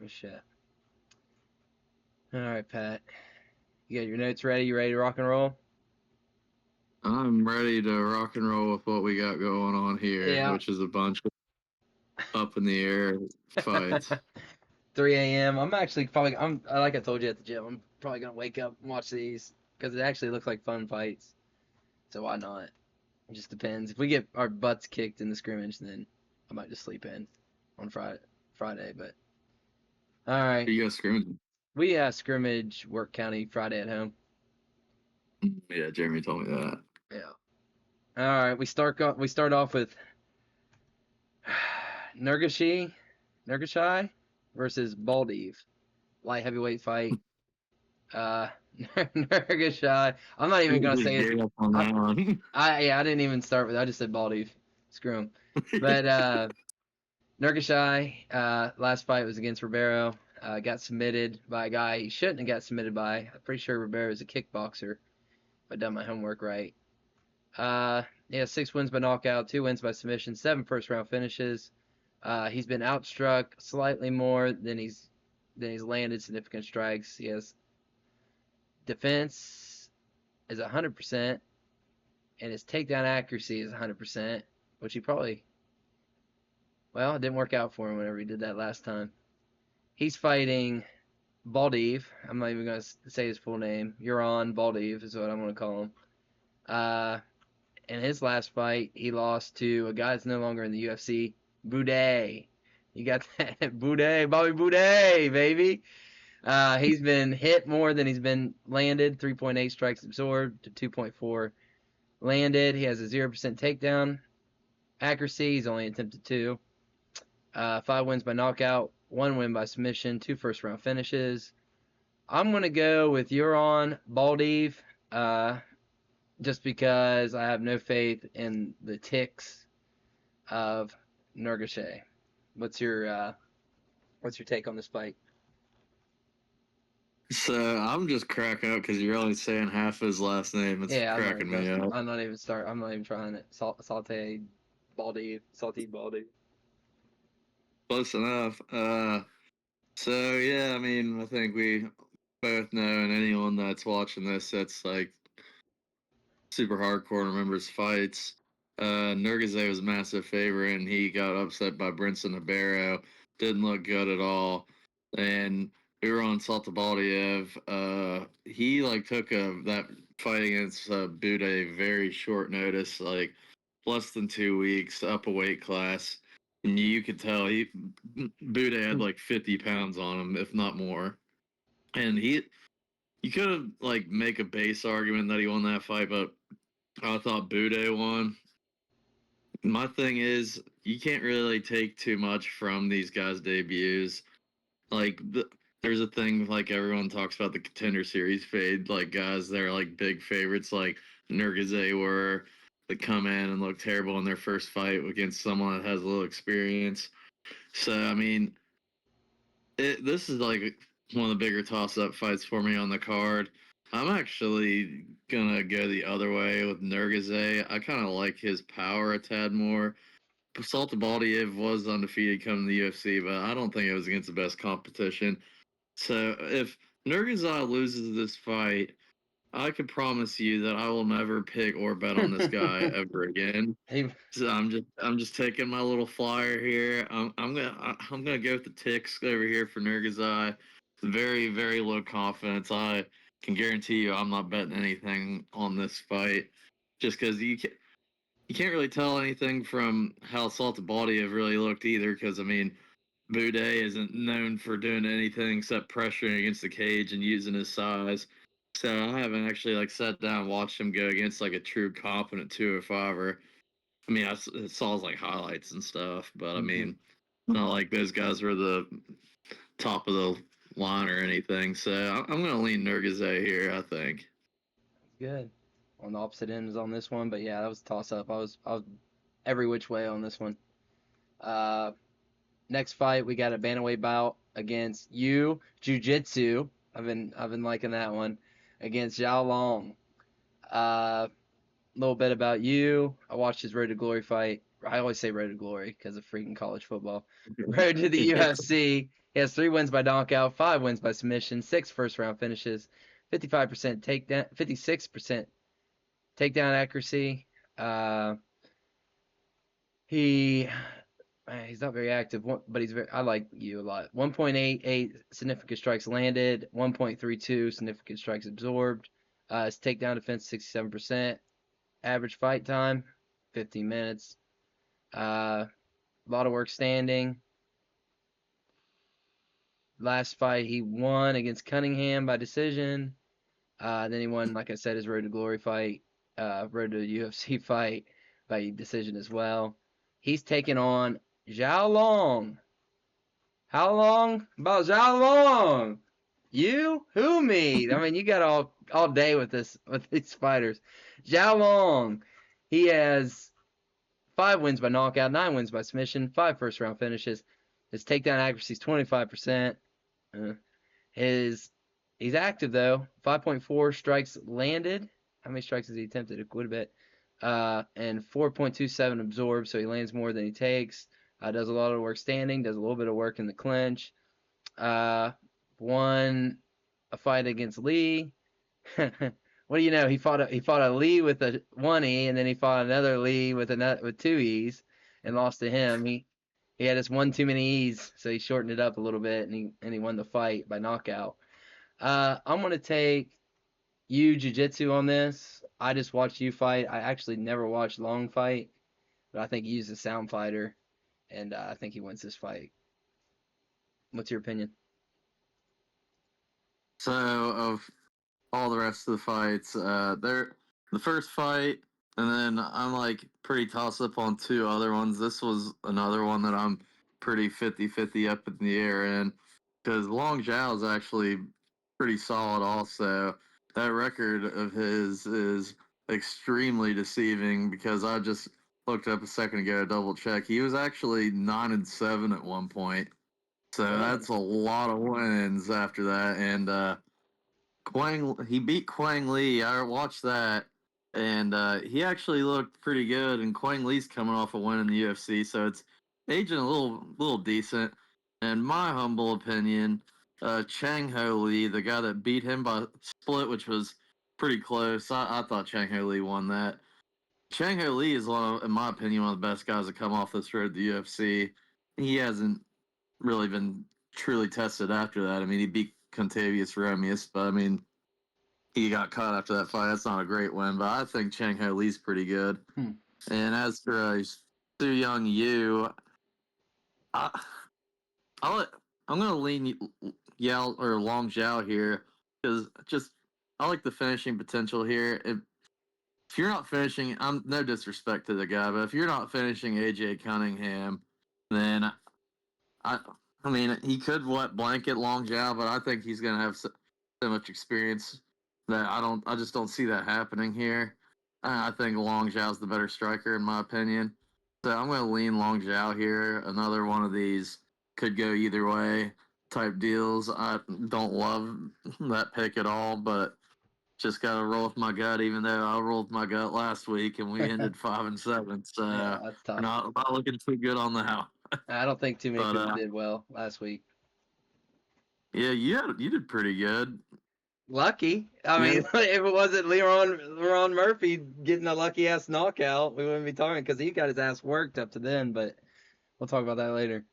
Oh, shit. All right, Pat. You got your notes ready? You ready to rock and roll? I'm ready to rock and roll with what we got going on here, Yeah. which is a bunch of up in the air fights. 3 a.m. I'm actually probably I'm like I told you at the gym. I'm probably gonna wake up and watch these because it actually looks like fun fights. So why not? It just depends. If we get our butts kicked in the scrimmage, then I might just sleep in on Friday. But all right, You guys scrimmaging? we scrimmage Work County Friday at home. Yeah, Jeremy told me that. Yeah. All right, we start off with Nurgashai versus Baldiv, light heavyweight fight. Uh, Nurgashai. I'm not even gonna Just say his. gave up on I, that one. I didn't even start with. I just said Baldiv. Screw him. But Nurgashai, last fight was against Ribeiro. Got submitted by a guy he shouldn't have got submitted by. I'm pretty sure Ribeiro is a kickboxer. If I done my homework right. Yeah, 6 wins by knockout, 2 wins by submission, 7 first round finishes. He's been outstruck slightly more than he's landed significant strikes. He has defense is 100%, and his takedown accuracy is 100%, which he probably, well, it didn't work out for him whenever he did that last time. He's fighting Baldiv. I'm not even going to say his full name. Euron Baldiv is what I'm going to call him. In his last fight, he lost to a guy that's no longer in the UFC, Boudet. You got that? Boudet, Bobby Boudet, baby. He's been hit more than he's been landed. 3.8 strikes absorbed to 2.4 landed. He has a 0% takedown accuracy. He's only attempted 2. 5 wins by knockout, 1 win by submission, 2 first round finishes. I'm going to go with Euron Baldiv just because I have no faith in the ticks of Nurgashay. What's your take on this fight? So I'm just cracking up because you're only saying half his last name. It's Yeah, I'm not cracking even me up. I'm not even start. I'm not even trying it. Saute Baldy, salty Baldy. Close enough. So yeah, I mean, I think we both know, and anyone that's watching this that's like super hardcore and remembers fights. Nurgaze was a massive favorite, and he got upset by Brinson Ribeiro. Didn't look good at all. And we were on Saltabaliev. He like took that fight against Bude very short notice, like less than 2 weeks, up a weight class. And you could tell Bude had like 50 pounds on him, if not more. And you could have like make a base argument that he won that fight, but I thought Bude won. My thing is, you can't really take too much from these guys' debuts. Like, there's a thing like everyone talks about the contender series fade, like guys that are like big favorites, like Nurgaze were, that come in and look terrible in their first fight against someone that has a little experience. So, I mean, this is like one of the bigger toss-up fights for me on the card. I'm actually gonna go the other way with Nurgaze. I kind of like his power a tad more. Salta Baldiev was undefeated coming to the UFC, but I don't think it was against the best competition. So if Nurgaze loses this fight, I can promise you that I will never pick or bet on this guy ever again. he, So I'm just taking my little flyer here. I'm gonna go with the ticks over here for Nurgaze. Very very low confidence. I can guarantee you I'm not betting anything on this fight, just because you can't really tell anything from how Salta Baldi really looked either. Because I mean, Boudet isn't known for doing anything except pressuring against the cage and using his size. So I haven't actually like sat down and watched him go against like a true competent 205er. I mean, I saw his like highlights and stuff, but I Mhm. mean, not like those guys were the top of the line or anything. So I'm gonna lean Nurgaze here. I think. Good. On the opposite ends on this one, but yeah, that was a toss up. I was every which way on this one. Uh, Next fight we got a bantamweight bout against you Jiu Jitsu. I've been liking that one against Zhao Long. A little bit about you. I watched his Road to Glory fight. I always say Road to Glory because of freaking college football. Road to the UFC. He has 3 wins by knockout, 5 wins by submission, 6 first round finishes, 55% takedown, 56% takedown accuracy. He he's not very active, but he's very. I like you a lot. 1.88 significant strikes landed, 1.32 significant strikes absorbed. His takedown defense 67%. Average fight time 15 minutes. A lot of work standing. Last fight he won against Cunningham by decision. Then he won, like I said, his Road to Glory fight, Road to UFC fight by decision as well. He's taking on Zhao Long. How long? About Zhao Long. You? Who me? I mean, you got all day with these fighters. Zhao Long. He has 5 wins by knockout, 9 wins by submission, 5 first round finishes. His takedown accuracy is 25%. He's active though. 5.4 strikes landed. How many strikes has he attempted? Quite a bit. And 4.27 absorbed, so he lands more than he takes. Does a lot of work standing. Does a little bit of work in the clinch. Won a fight against Lee. What do you know? He fought a Lee with a 1 E, and then he fought another Lee with 2 E's, and lost to him. He had us one too many E's, so he shortened it up a little bit, and he won the fight by knockout. I'm gonna take you jiu-jitsu on this. I just watched you fight. I actually never watched Long fight, but I think he's a sound fighter, and I think he wins this fight. What's your opinion? So of all the rest of the fights, they're the first fight, and then I'm like pretty tossed up on 2 other ones. This was another one that I'm pretty 50-50 up in the air in, because Long Zhao is actually pretty solid also. That record of his is extremely deceiving, because I just looked up a second ago to double check. He was actually 9-7 at one point. So that's a lot of wins after that. And he beat Quang Lee. I watched that, and he actually looked pretty good. And Quang Lee's coming off a win in the UFC, so it's aging a little decent. In my humble opinion, Chang Ho Lee, the guy that beat him by split, which was pretty close. I thought Chang Ho Lee won that. Chang Ho Lee is in my opinion, one of the best guys to come off this road to the UFC. He hasn't really been truly tested after that. I mean, he beat Contavious Romius, but I mean, he got caught after that fight. That's not a great win, but I think Chang Ho Lee's pretty good. And as for Su Young Yu, I, I'm going to lean Yao or Long Zhao here, because I like the finishing potential here. If you're not finishing, I'm no disrespect to the guy, but if you're not finishing AJ Cunningham, then I I mean, he could blanket Long Zhao, but I think he's going to have so much experience that I just don't see that happening here. I think Long Zhao's the better striker in my opinion. So I'm going to lean Long Zhao here. Another one of these could go either way type deals. I don't love that pick at all, but just got to roll with my gut, even though I rolled my gut last week and we ended 5-7. So Yeah, that's we're tough. not looking too good on that. I don't think too many But people did well last week. yeah, you did pretty good. Lucky. I Yeah, mean, if it wasn't Leron Murphy getting a lucky ass knockout, we wouldn't be talking, because he got his ass worked up to then. But we'll talk about that later.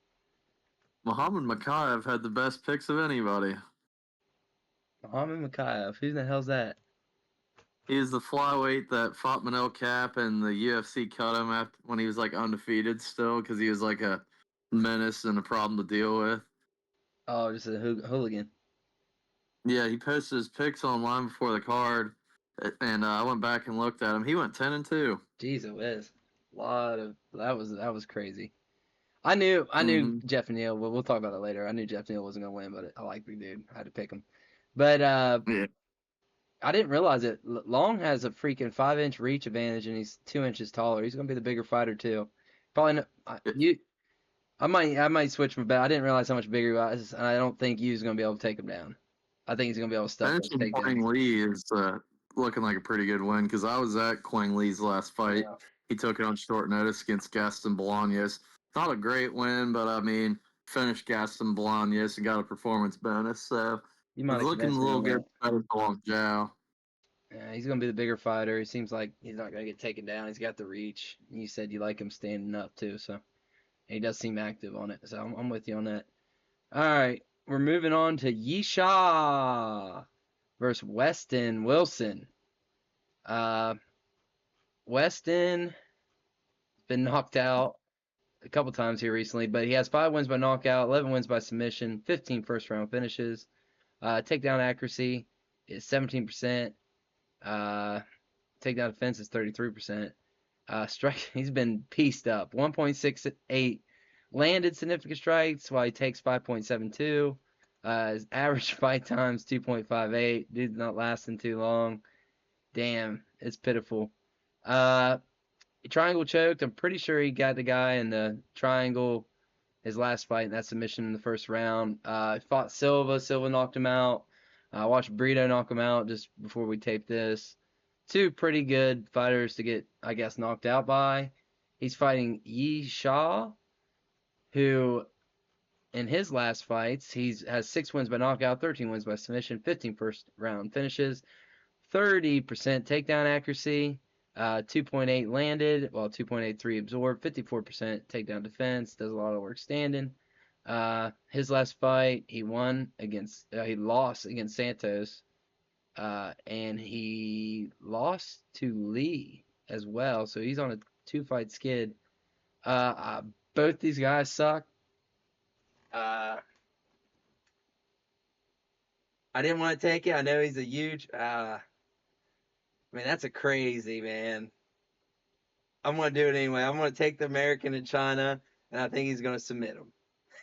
Muhammad Makayev had the best picks of anybody. Muhammad Makayev, who the hell's that? He's the flyweight that fought Manel Cap, and the UFC cut him after when he was like undefeated still, because he was like a menace and a problem to deal with. Oh, just a hooligan. Yeah, he posted his picks online before the card, and I went back and looked at him. He went 10-2. Jeez, it was a lot of that was crazy. I knew Mm-hmm. Jeff Neal. We'll talk about that later. I knew Jeff Neal wasn't gonna win, but I like the dude. I had to pick him. But Yeah, I didn't realize it. Long has a freaking 5-inch reach advantage, and he's 2 inches taller. He's gonna be the bigger fighter too. Probably no, you. I might switch my bet. I didn't realize how much bigger he was, and I don't think Yu's gonna be able to take him down. I think he's gonna be able to stuff those finishing takedowns. Quang Lee is looking like a pretty good win, because I was at Quang Lee's last fight. Yeah. He took it on short notice against Gaston Bolaños. Not a great win, but I mean, finished Gaston Bolaños and got a performance bonus. So You might it's have looking a convinced me little on good that. for Long Zhao. Yeah, he's gonna be the bigger fighter. He seems like he's not gonna get taken down. He's got the reach. You said you like him standing up too, so he does seem active on it. So I'm with you on that. All right, we're moving on to Yisha versus Weston Wilson. Weston been knocked out a couple times here recently, but he has 5 wins by knockout, 11 wins by submission, 15 first round finishes. Takedown accuracy is 17%. Takedown defense is 33%. Strike, he's been pieced up. 1.68 landed significant strikes while he takes 5.72. His average fight time's 2.58. Dude's not lasting too long. Damn, it's pitiful. Triangle choked. I'm pretty sure he got the guy in the triangle his last fight in that submission in the first round. Fought Silva. Silva knocked him out. I watched Brito knock him out just before we taped this. 2 pretty good fighters to get, I guess, knocked out by. He's fighting Yi Sha, who in his last fights, has 6 wins by knockout, 13 wins by submission, 15 first round finishes, 30% takedown accuracy, 2.8 landed, well, 2.83 absorbed, 54% takedown defense, does a lot of work standing. His last fight, he lost against Santos, and he lost to Lee as well, so he's on a 2-fight skid. Both these guys suck. I didn't want to take it. I know he's a huge. That's a crazy, man. I'm gonna do it anyway. I'm gonna take the American in China, and I think he's gonna submit him.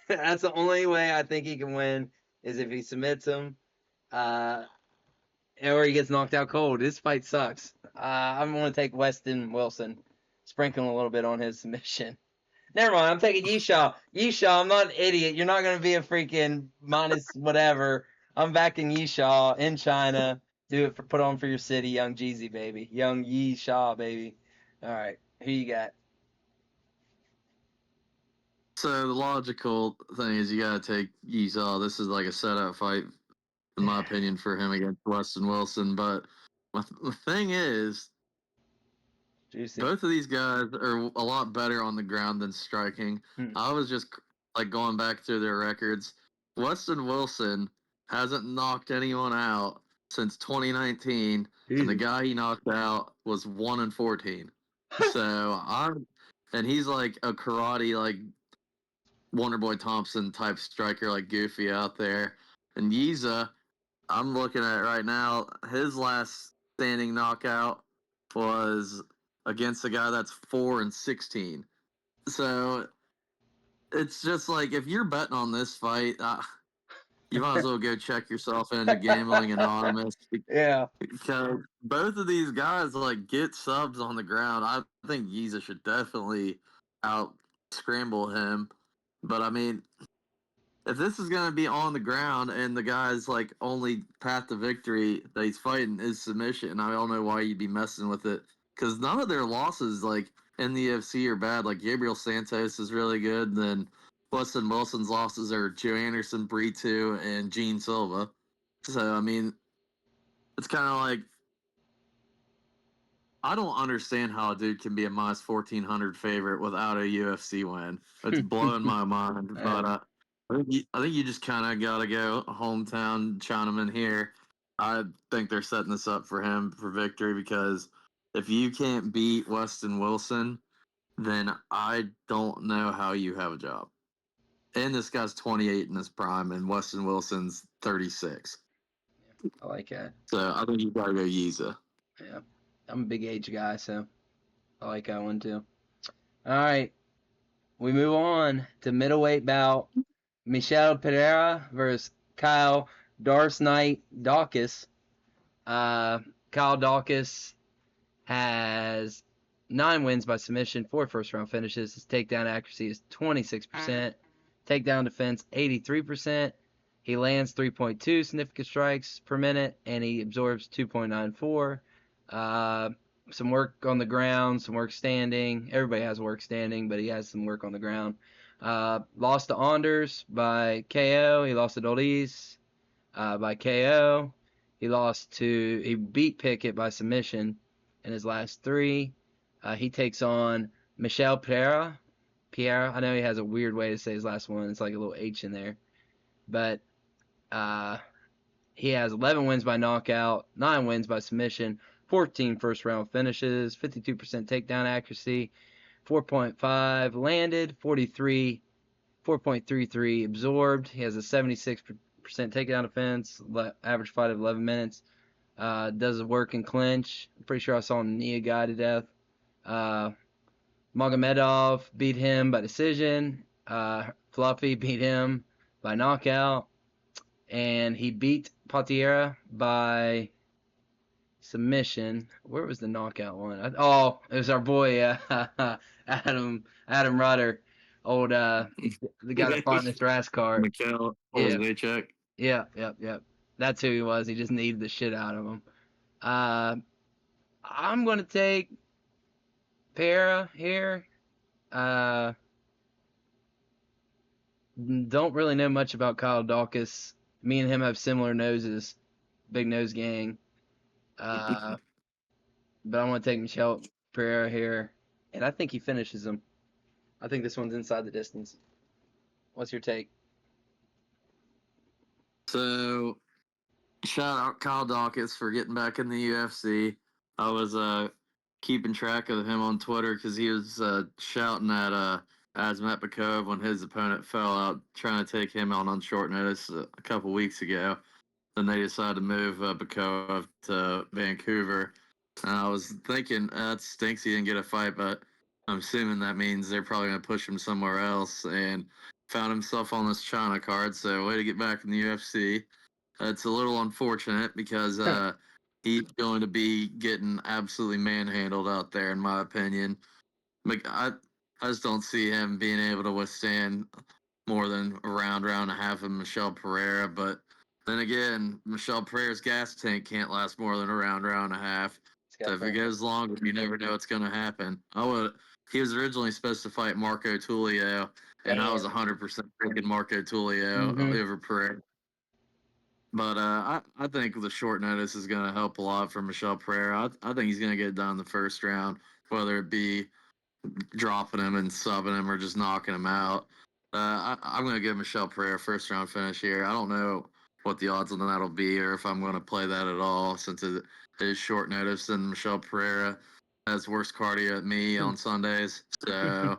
That's the only way I think he can win is if he submits him, or he gets knocked out cold. This fight sucks. I'm gonna take Weston Wilson, sprinkling a little bit on his submission. Never mind. I'm taking Yisha. Yisha, I'm not an idiot. You're not gonna be a freaking minus whatever. I'm backing Yisha in China. Do it put on for your city, young Jeezy baby, young Yisha baby. All right, who you got? So the logical thing is you got to take Esau. This is like a setup fight, in my opinion, for him against Weston Wilson. But the thing is, Juicy. both of these guys are a lot better on the ground than striking. I was just like going back through their records. Weston Wilson hasn't knocked anyone out since 2019, and the guy he knocked out was 1-14. And he's like a karate like Wonderboy Thompson type striker, like Goofy out there. And Yiza, I'm looking at it right now. His last standing knockout was against a guy that's 4-16. So it's just like if you're betting on this fight, you might as well go check yourself into Gambling Anonymous Yeah. because both of these guys like get subs on the ground. I think Yiza should definitely out scramble him. But I mean, if this is going to be on the ground and the guy's like only path to victory that he's fighting is submission, I don't know why you'd be messing with it because none of their losses like in the UFC are bad. Like Gabriel Santos is really good. Then Weston Wilson's losses are Joe Anderson, Brito, and Gene Silva. So I mean, it's kind of like I don't understand how a dude can be a minus 1,400 favorite without a UFC win. It's blowing my mind. But I think you just kind of got to go hometown Chinaman here. I think they're setting this up for him for victory because if you can't beat Weston Wilson, then I don't know how you have a job. And this guy's 28 in his prime, and Weston Wilson's 36. I like that. So I think you got to go Yiza. Yeah. I'm a big age guy, so I like that one too. All right. We move on to middleweight bout. Michel Pereira versus Kyle Darce Knight Dawkins. Kyle Dawkins has 9 wins by submission, 4 first round finishes. His takedown accuracy is 26%. Takedown defense 83%. He lands 3.2 significant strikes per minute, and he absorbs 2.94. Some work on the ground, some work standing. Everybody has work standing, but he has some work on the ground. Lost to Anders by KO. He lost to Dolise by KO. He beat Pickett by submission in his last 3. He takes on Michel Pereira. I know he has a weird way to say his last one. It's like a little H in there. But he has 11 wins by knockout, 9 wins by submission, 14 first round finishes, 52% takedown accuracy, 4.5 landed, 4.33 absorbed. He has a 76% takedown defense, average fight of 11 minutes. Does his work in clinch. I'm pretty sure I saw him knee a guy to death. Magomedov beat him by decision. Fluffy beat him by knockout. And he beat Patiera by submission. Where was the knockout one? It was our boy Adam Rutter, the guy that fought in this race car. Mikel Yeah, Olszewski. yeah. That's who he was. He just needed the shit out of him. I'm gonna take Para here. Don't really know much about Kyle Dawkins. Me and him have similar noses, big nose gang. But I'm gonna take Michel Pereira here, and I think he finishes him. I think this one's inside the distance. What's your take? So, shout out Kyle Dawkins for getting back in the UFC. I was keeping track of him on Twitter because he was shouting at Asmatbekov when his opponent fell out, trying to take him out on short notice a couple weeks ago. Then they decided to move Bekov to Vancouver. And I was thinking, that stinks he didn't get a fight, but I'm assuming that means they're probably going to push him somewhere else. And found himself on this China card, so way to get back in the UFC. It's a little unfortunate because he's going to be getting absolutely manhandled out there, in my opinion. I just don't see him being able to withstand more than a round and a half of Michel Pereira. But then again, Michel Pereira's gas tank can't last more than a round and a half. So if it goes longer, you never know what's going to happen. He was originally supposed to fight Marco Tulio, and I was 100% thinking Marco Tulio over Pereira. But I think the short notice is going to help a lot for Michel Pereira. I think he's going to get done in the first round, whether it be dropping him and subbing him or just knocking him out. I'm going to give Michel Pereira first round finish here. I don't know what the odds on that'll be or if I'm going to play that at all since it is short notice and Michel Pereira has worse cardio at me on Sundays. So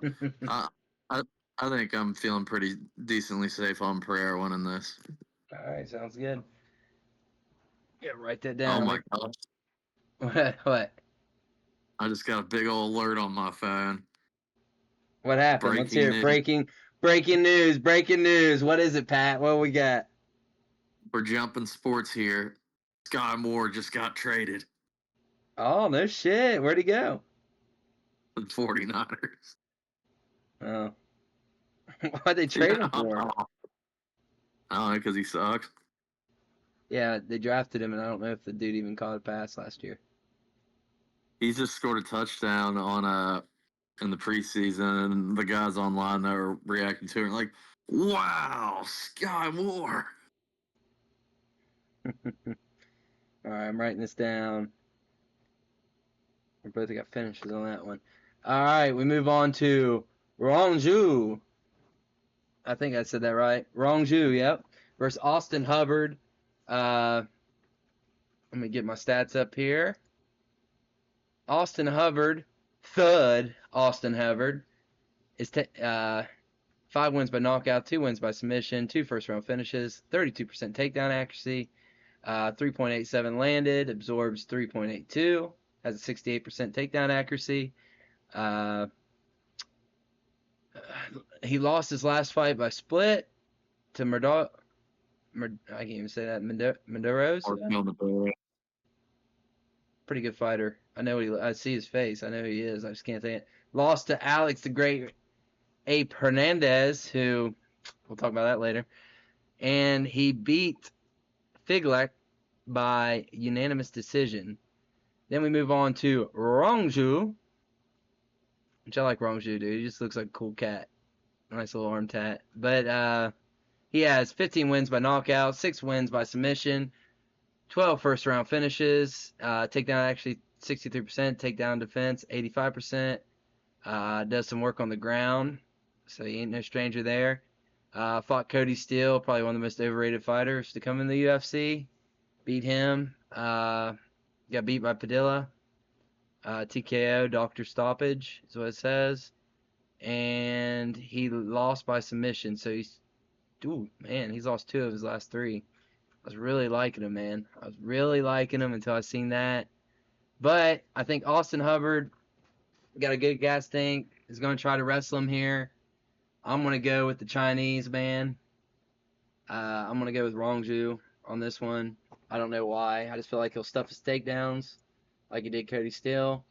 I, I I think I'm feeling pretty decently safe on Pereira winning this. All right, sounds good. Yeah, write that Oh down. my gosh. What? I just got a big old alert on my phone. What happened? Let's hear it. Breaking news. What is it, Pat? What we got? We're jumping sports here. Sky Moore just got traded. Oh, no shit. Where'd he go? The 49ers. Oh. Why'd they trade him for? I don't know, because he sucks. Yeah, they drafted him, and I don't know if the dude even caught a pass last year. He just scored a touchdown on in the preseason, and the guys online that were reacting to it like, wow, Sky Moore. All right, I'm writing this down. We both got finishes on that one. All right, we move on to Rongju. I think I said that right. Rongju, yep. Versus Austin Hubbard. Let me get my stats up here. Austin Hubbard, thud Austin Hubbard, is 5 wins by knockout, 2 wins by submission, 2 first-round finishes, 32% takedown accuracy, 3.87 landed, absorbs 3.82, has a 68% takedown accuracy. He lost his last fight by split to I can't even say that. Medeiros. Pretty good fighter. I see his face. I know who he is. I just can't think it. Lost to Alex the Great Ape Hernandez, who we'll talk about that later. And he beat Figlak by unanimous decision. Then we move on to Rongju, which I like Rongju, dude. He just looks like a cool cat. Nice little arm tat. But he has 15 wins by knockout, 6 wins by submission, 12 first round finishes, takedown actually 63%, takedown defense 85%, does some work on the ground, so he ain't no stranger there. Fought Cody Steele, probably one of the most overrated fighters to come in the UFC. Beat him. Got beat by Padilla. TKO, doctor stoppage is what it says. And he lost by submission, so he's, dude, man, he's lost 2 of his last 3. I was really liking him, man. I was really liking him until I seen that. But I think Austin Hubbard got a good gas tank. Is going to try to wrestle him here. I'm going to go with the Chinese man. I'm going to go with Rongju on this one. I don't know why. I just feel like he'll stuff his takedowns like he did Cody Steele.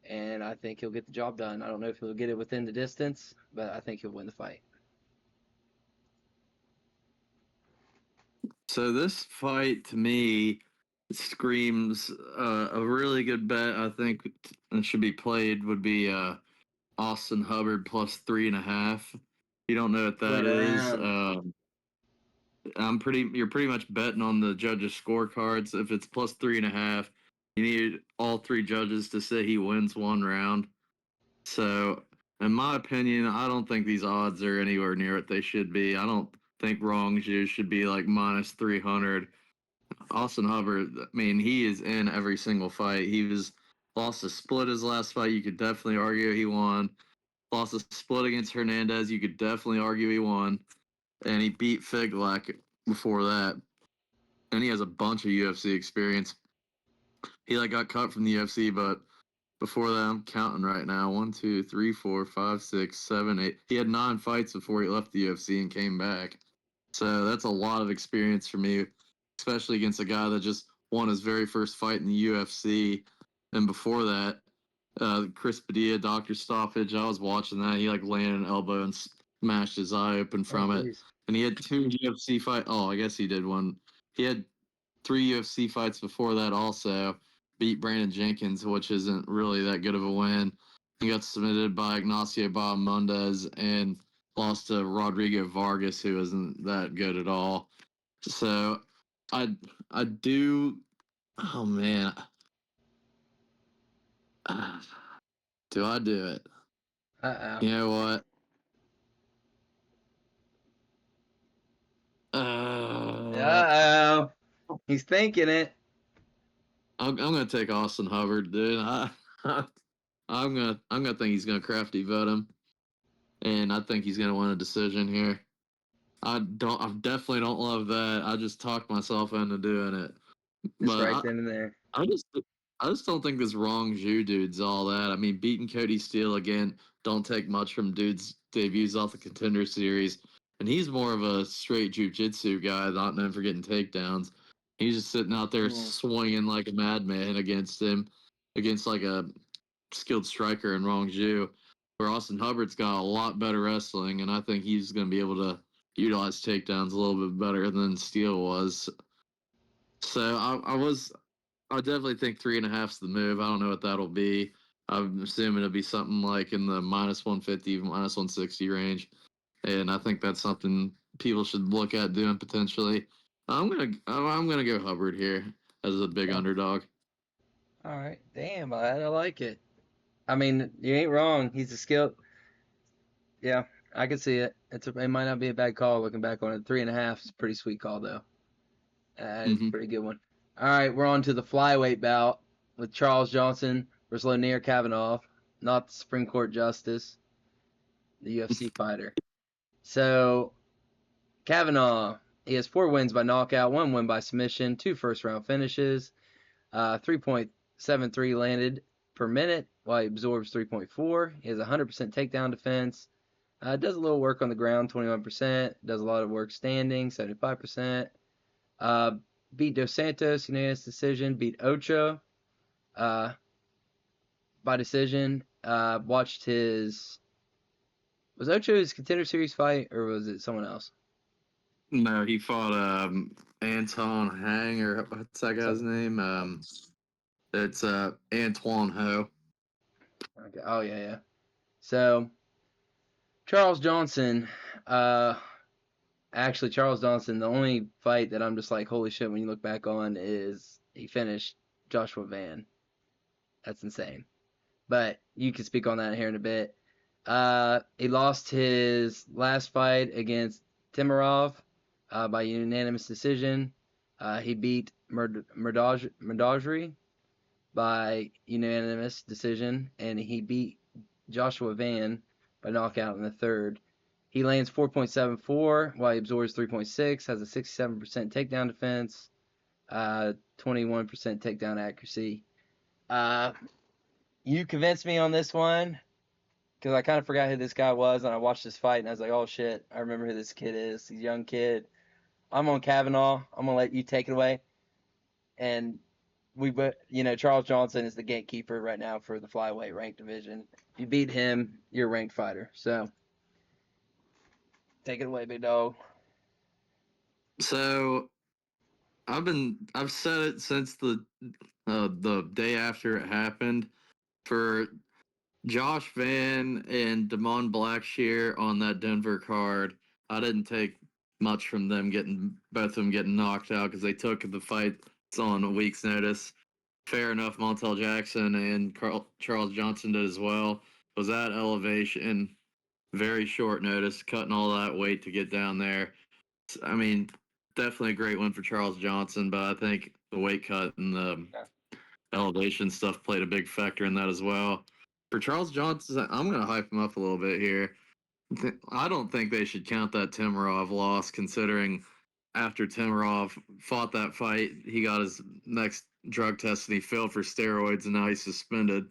And I think he'll get the job done. I don't know if he'll get it within the distance, but I think he'll win the fight. So this fight to me screams a really good bet. I think it should be played would be Austin Hubbard plus 3.5. You don't know what that is. Damn. You're pretty much betting on the judges' scorecards. If it's plus 3.5, you need all 3 judges to say he wins 1 round. So, in my opinion, I don't think these odds are anywhere near what they should be. I don't think Rongju should be like minus 300. Austin Hubbard, I mean, he is in every single fight. He was lost a split his last fight. You could definitely argue he won. Lost a split against Hernandez. You could definitely argue he won. And he beat Figlak before that. And he has a bunch of UFC experience. He got cut from the UFC, but before that, I'm counting right now. 1, 2, 3, 4, 5, 6, 7, 8. He had 9 fights before he left the UFC and came back. So that's a lot of experience for me, especially against a guy that just won his very first fight in the UFC. And before that, Chris Padilla, Doctor Stoppage. I was watching that. He landed an elbow and smashed his eye open Oh, from it. jeez. And he had 2 UFC fights. Oh, I guess he did one. He had 3 UFC fights before that also. Beat Brandon Jenkins, which isn't really that good of a win. He got submitted by Ignacio Bahamondes and lost to Rodrigo Vargas, who isn't that good at all. So I do. Oh man, do I do it? Uh-oh. You know what? Uh-oh. He's thinking it. I'm gonna take Austin Hubbard, dude. I'm gonna think he's gonna crafty vote him, and I think he's gonna win a decision here. I definitely don't love that. I just talked myself into doing it, Just but right then and there. I just I just don't think this wrong Zhu dude's all that. I mean, beating Cody Steele again, don't take much from dude's debuts off the Contender Series, and he's more of a straight jiu-jitsu guy, not known for getting takedowns. He's just sitting out there swinging like a madman against him, against a skilled striker in Wrong Zhu, where Austin Hubbard's got a lot better wrestling, and I think he's going to be able to utilize takedowns a little bit better than Steele was. So I definitely think 3.5 is the move. I don't know what that'll be. I'm assuming it'll be something like in the minus 150, minus 160 range, and I think that's something people should look at doing potentially. I'm gonna go Hubbard here as a big Okay. underdog. All right. Damn, I like it. I mean, you ain't wrong. He's a skilled. Yeah, I can see it. It might not be a bad call looking back on it. 3.5 is a pretty sweet call though. It's a Mm-hmm. pretty good one. All right, we're on to the flyweight bout with Charles Johnson versus Lanier Kavanaugh, not the Supreme Court Justice, the UFC fighter. So Kavanaugh, he has 4 wins by knockout, 1 win by submission, 2 first round finishes, 3.73 landed per minute while he absorbs 3.4. He has 100% takedown defense. Does a little work on the ground, 21%. Does a lot of work standing, 75%. Beat Dos Santos, unanimous decision. Beat Ocho by decision. Watched his. Was Ocho his Contender Series fight, or was it someone else? No, he fought Anton Hang, or what's that guy's So, name? It's Antoine Ho. okay. Oh yeah, yeah. So Charles Johnson. Actually, Charles Johnson, the only fight that I'm just like, holy shit, when you look back on is he finished Joshua Van. That's insane. But you can speak on that here in a bit. He lost his last fight against Timarov by unanimous decision. He beat Murdajri by unanimous decision, and he beat Joshua Van by knockout in the third. He lands 4.74 while he absorbs 3.6, has a 67% takedown defense, 21% takedown accuracy. You convinced me on this one because I kind of forgot who this guy was, and I watched this fight, and I was like, oh shit, I remember who this kid is. He's a young kid. I'm on Kavanaugh. I'm going to let you take it away. And Charles Johnson is the gatekeeper right now for the flyweight ranked division. If you beat him, you're a ranked fighter. So, take it away, big dog. So I've said it since the day after it happened. For Josh Van and Damon Blackshear on that Denver card, I didn't take much from them both of them getting knocked out because they took the fight on a week's notice. Fair enough, Montel Jackson and Charles Johnson did as well. Was that elevation? Very short notice, cutting all that weight to get down there. I mean, definitely a great win for Charles Johnson, but I think the weight cut and the elevation stuff played a big factor in that as well. For Charles Johnson, I'm going to hype him up a little bit here. I don't think they should count that Timarov loss, considering after Timarov fought that fight, he got his next drug test and he failed for steroids, and now he's suspended.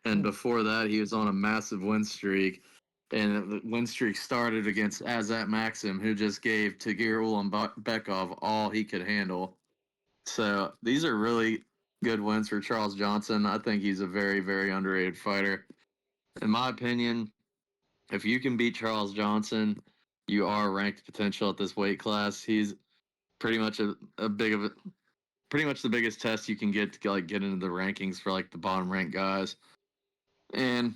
And before that, he was on a massive win streak. And the win streak started against Azat Maxim, who just gave Tagir Ulanbekov all he could handle. So these are really good wins for Charles Johnson. I think he's a very, very underrated fighter. In my opinion, if you can beat Charles Johnson, you are ranked potential at this weight class. He's pretty much pretty much the biggest test you can get to get into the rankings for like the bottom ranked guys. And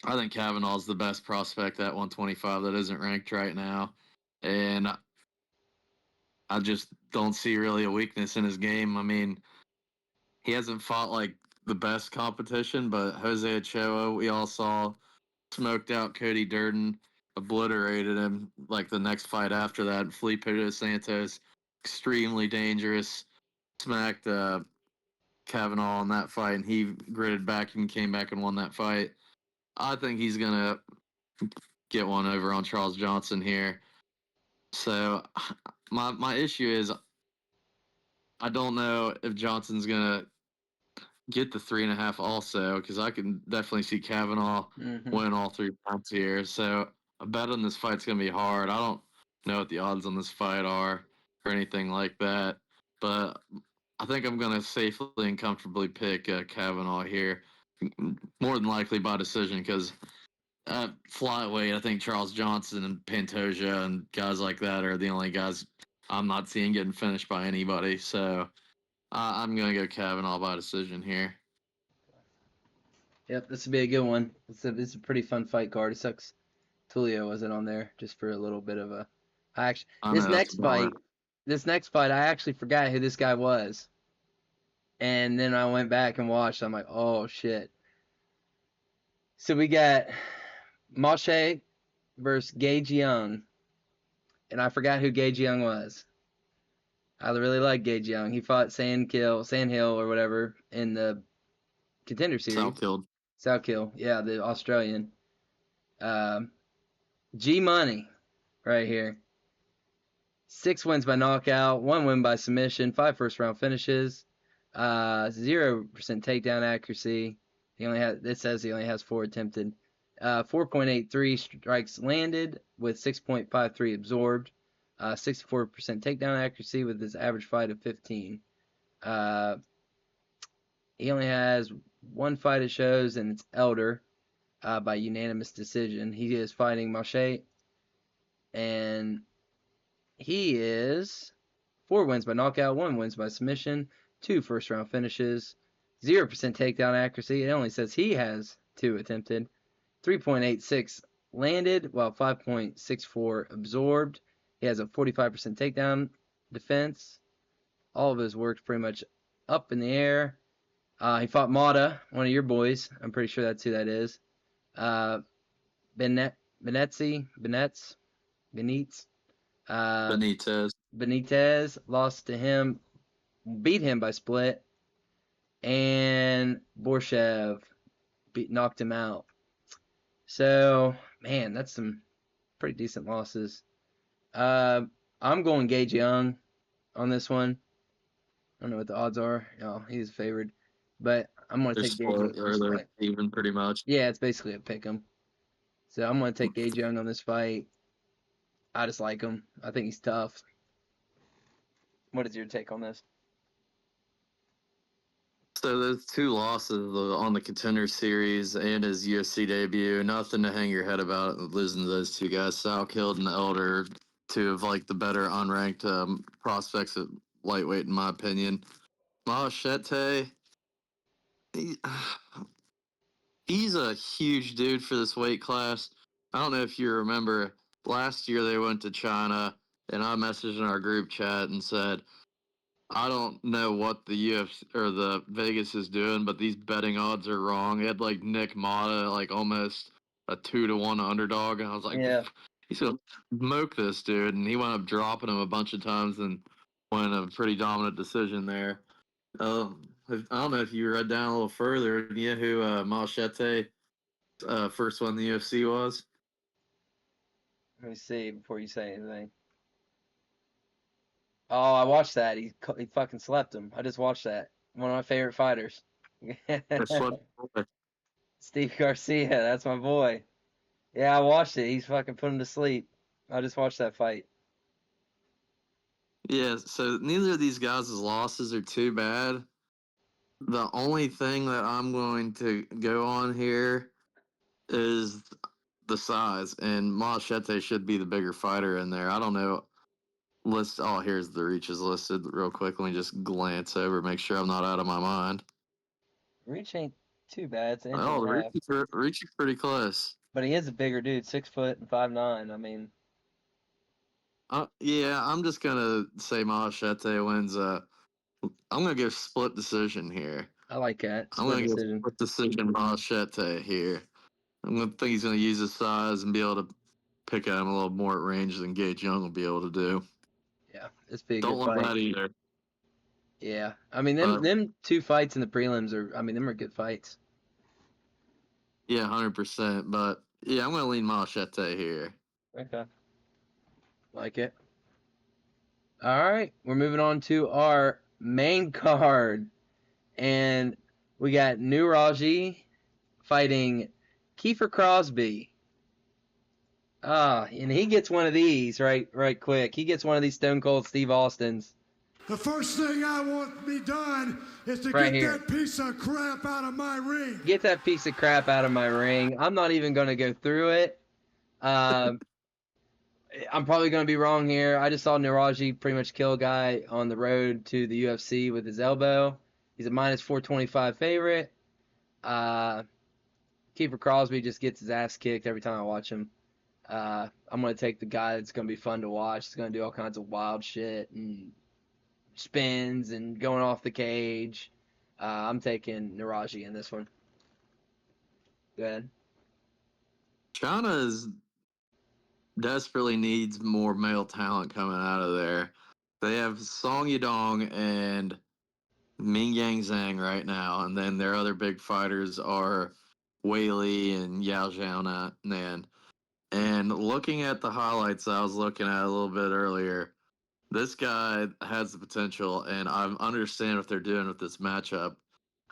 I think Kavanaugh's the best prospect at 125 that isn't ranked right now. And I just don't see really a weakness in his game. I mean, he hasn't fought like the best competition, but Jose Ochoa, we all saw, smoked out Cody Durden, obliterated him like the next fight after that. Felipe dos Santos, extremely dangerous, smacked Kavanaugh in that fight, and he gritted back and came back and won that fight. I think he's going to get one over on Charles Johnson here. So my issue is I don't know if Johnson's going to get the 3.5 also, because I can definitely see Kavanaugh win all 3 rounds here. So a bet on this fight's going to be hard. I don't know what the odds on this fight are or anything like that, but I think I'm going to safely and comfortably pick Kavanaugh here, more than likely by decision, because flyweight, I think Charles Johnson and Pantoja and guys like that are the only guys I'm not seeing getting finished by anybody. So I'm going to go Kavanaugh by decision here. Yep, this would be a good one. It's a pretty fun fight card. It sucks Tulio wasn't on there just for a little bit of a. I know that's a bummer. This next fight, I actually forgot who this guy was, and then I went back and watched. I'm like, oh shit. So we got Moshe versus Gage Young, and I forgot who Gage Young was. I really like Gage Young. He fought Sandhill or whatever in the Contender Series. Southkill, yeah, the Australian. G Money, right here. 6 wins by knockout, 1 win by submission, 5 first-round finishes, 0% takedown accuracy. It says he only has 4 attempted. 4.83 strikes landed with 6.53 absorbed. 64% takedown accuracy with his average fight of 15. He only has 1 fight it shows, and it's Elder by unanimous decision. He is fighting Moshe, and he is 4 wins by knockout, 1 wins by submission, 2 first-round finishes, 0% takedown accuracy. It only says he has 2 attempted. 3.86 landed, while 5.64 absorbed. He has a 45% takedown defense. All of his work's pretty much up in the air. He fought Mata, one of your boys. I'm pretty sure that's who that is. Benitez. Benitez. Benitez lost to him, beat him by split, and Borshev knocked him out. So, man, that's some pretty decent losses. I'm going Gage Young on this one. I don't know what the odds are. He's favored, but I'm going to They're take Gage Young split, on or this they're fight. even pretty much. Yeah, it's basically a pick 'em. So I'm going to take Gage Young on this fight. I just like him. I think he's tough. What is your take on this? So those two losses on the Contender Series and his UFC debut, nothing to hang your head about losing to those two guys. Salkeld and Elder, two of like the better unranked prospects at lightweight, in my opinion. Machete, he, he's a huge dude for this weight class. I don't know if you remember last year they went to China, and I messaged in our group chat and said, I don't know what the UFC or the Vegas is doing, but these betting odds are wrong. It had like Nick Mata, like almost a 2-1 underdog, and I was like, Yeah. he's gonna smoke this dude, and he wound up dropping him a bunch of times and won a pretty dominant decision there. I don't know if you read down a little further. You know who Machete first one in the UFC was? Let me see before you say anything. Oh, I watched that. He fucking slept him. I just watched that. One of my favorite fighters. That's what. Steve Garcia, that's my boy. Yeah, I watched it. He's fucking put him to sleep. I just watched that fight. Yeah, so neither of these guys' losses are too bad. The only thing that I'm going to go on here is the size, and Machete should be the bigger fighter in there. I don't know. Here's the reaches listed real quick. Let me just glance over, make sure I'm not out of my mind. Reach ain't too bad. It's an inch and Oh, the a half. reach is pretty close. But he is a bigger dude, 6 foot and 5'9". I mean, Yeah, I'm just gonna say Machete wins. I'm gonna go split decision here. I like that. I'm Split gonna go decision. split decision Machete here. I'm gonna think he's gonna use his size and be able to pick at him a little more at range than Gage Young will be able to do. Yeah, this be a Don't good want fight. that either. Yeah. I mean, them But them two fights in the prelims them are good fights. yeah, 100%. But yeah, I'm gonna lean Machete here. Okay. Like it. All right, we're moving on to our main card, and we got New Raji fighting Kiefer Crosby. And he gets one of these right quick. He gets one of these Stone Cold Steve Austins. The first thing I want to be done is to Right get here. that piece of crap out of my ring. Get that piece of crap out of my ring. I'm not even going to go through it. I'm probably going to be wrong here. I just saw Niraji pretty much kill a guy on the road to the UFC with his elbow. He's a minus 425 favorite. Kiefer Crosby just gets his ass kicked every time I watch him. I'm going to take the guy that's going to be fun to watch. He's going to do all kinds of wild shit and spins and going off the cage. I'm taking Niraji in this one. Go ahead. China desperately needs more male talent coming out of there. They have Song Yadong and Mingyang Zhang right now, and then their other big fighters are Whaley and Yao Nan. And looking at the highlights I was looking at a little bit earlier, this guy has the potential, and I understand what they're doing with this matchup.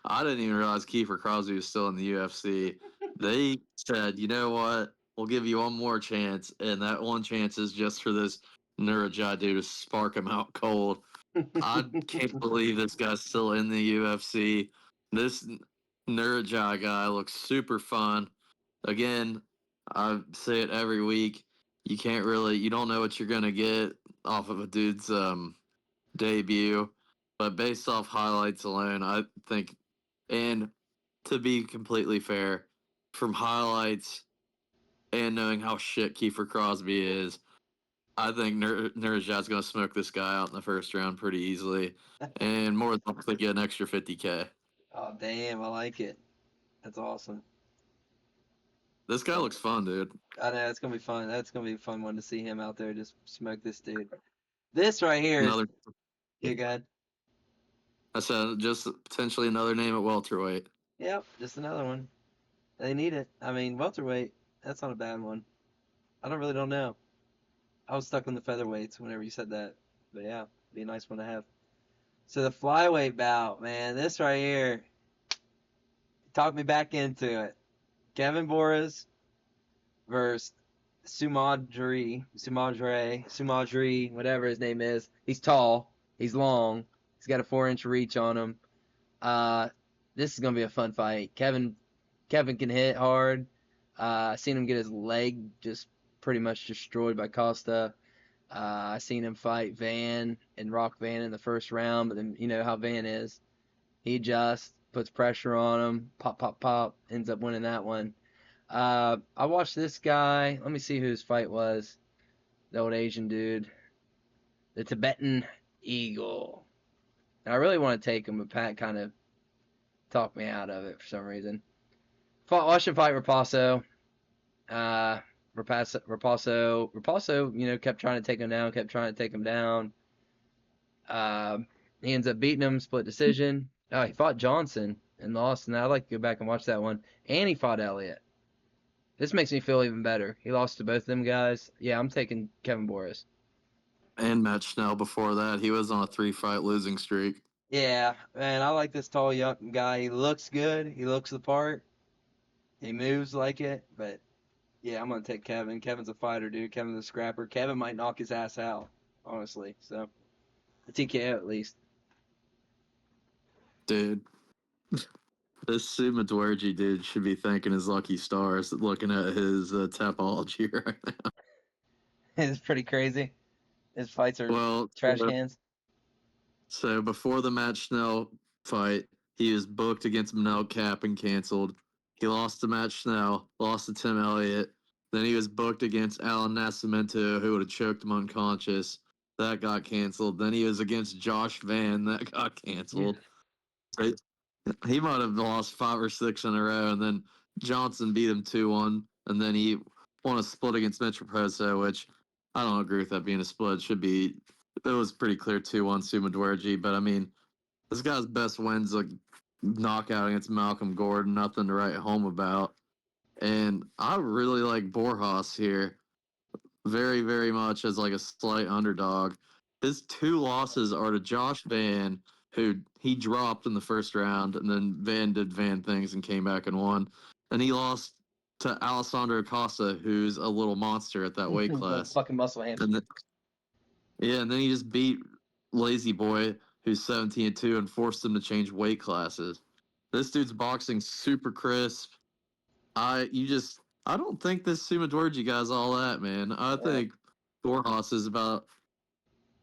I didn't even realize Kiefer Crosby was still in the UFC. They said, you know what? We'll give you one more chance, and that one chance is just for this Nurajai dude to spark him out cold. I can't believe this guy's still in the UFC. This Nurajai guy looks super fun. Again, I say it every week. You don't know what you're gonna get off of a dude's debut, but based off highlights alone, I think, and to be completely fair, from highlights and knowing how shit Kiefer Crosby is, I think Nurjad's going to smoke this guy out in the first round pretty easily, and more than likely get an extra 50K. Oh, damn, I like it. That's awesome. This guy looks fun, dude. I know, it's going to be fun. That's going to be a fun one to see him out there just smoke this dude. This right here is... Another, Yeah, go ahead. I said just potentially another name at welterweight. Yep, just another one. They need it. I mean, welterweight, that's not a bad one. I don't know. I was stuck on the featherweights whenever you said that. But yeah, be a nice one to have. So the flyweight bout, man, this right here, talked me back into it. Kevin Boris versus Sumadri, whatever his name is. He's tall. He's long. He's got a 4-inch reach on him. This is gonna be a fun fight. Kevin can hit hard. I seen him get his leg just pretty much destroyed by Costa. I seen him fight Van and rock Van in the first round, but then you know how Van is. He adjusts, puts pressure on him, pop, ends up winning that one. I watched this guy. Let me see who his fight was. The old Asian dude. The Tibetan Eagle. And I really want to take him, but Pat kind of talked me out of it for some reason. Watched him fight Rapasso. Rapasso, you know, kept trying to take him down. He ends up beating him, split decision. Oh, he fought Johnson and lost, and I'd like to go back and watch that one. And he fought Elliott. This makes me feel even better. He lost to both them guys. Yeah, I'm taking Kevin Boris. And Matt Schnell before that. He was on a 3-fight losing streak. Yeah, man, I like this tall young guy. He looks good. He looks the part. He moves like it, but yeah, I'm gonna take Kevin. Kevin's a fighter, dude. Kevin's a scrapper. Kevin might knock his ass out, honestly. So, a TKO at least. Dude, this Suma Dwergy dude should be thanking his lucky stars looking at his topology right now. It's pretty crazy. His fights are Well, trash cans. So before the Matt Schnell fight, he was booked against Manel Cap and canceled. He lost to Matt Schnell, lost to Tim Elliott. Then he was booked against Alan Nascimento, who would have choked him unconscious. That got canceled. Then he was against Josh Van. That got canceled. So he might have lost 5 or 6 in a row. And then Johnson beat him 2-1. And then he won a split against Mitch Raposo, which I don't agree with that being a split. It was pretty clear 2-1 Suma Dwergy. But I mean, this guy's best wins like knockout against Malcolm Gordon, nothing to write home about. And I really like Borjas here, very, very much as like a slight underdog. His 2 losses are to Josh Van, who he dropped in the first round, and then Van did Van things and came back and won. And he lost to Alessandro Acosta, who's a little monster at that weight class. Fucking muscle hamster. And then he just beat Lazy Boy, who's 17-2, and forced him to change weight classes. This dude's boxing super crisp. I don't think this Suma Dwergy guy's all that, man. I think Borjas is about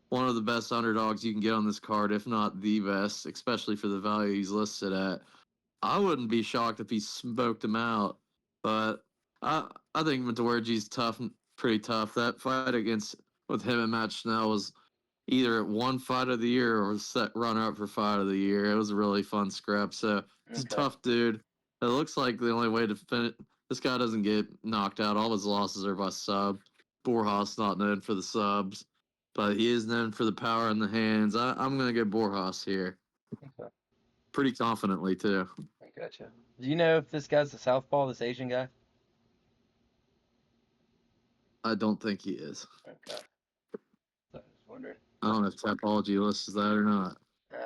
one of the best underdogs you can get on this card, if not the best, especially for the value he's listed at. I wouldn't be shocked if he smoked him out, but I think Dwergy's pretty tough. That fight with him and Matt Schnell was either one fight of the year or set runner up for fight of the year. It was a really fun scrap. So he's a tough dude. It looks like the only way to finish this guy doesn't get knocked out. All his losses are by sub. Borjas not known for the subs, but he is known for the power in the hands. I'm gonna go Borjas here. Okay. Pretty confidently too. I gotcha. Do you know if this guy's a southpaw, this Asian guy? I don't think he is. Okay. I was wondering. I don't know if Tapology lists that or not.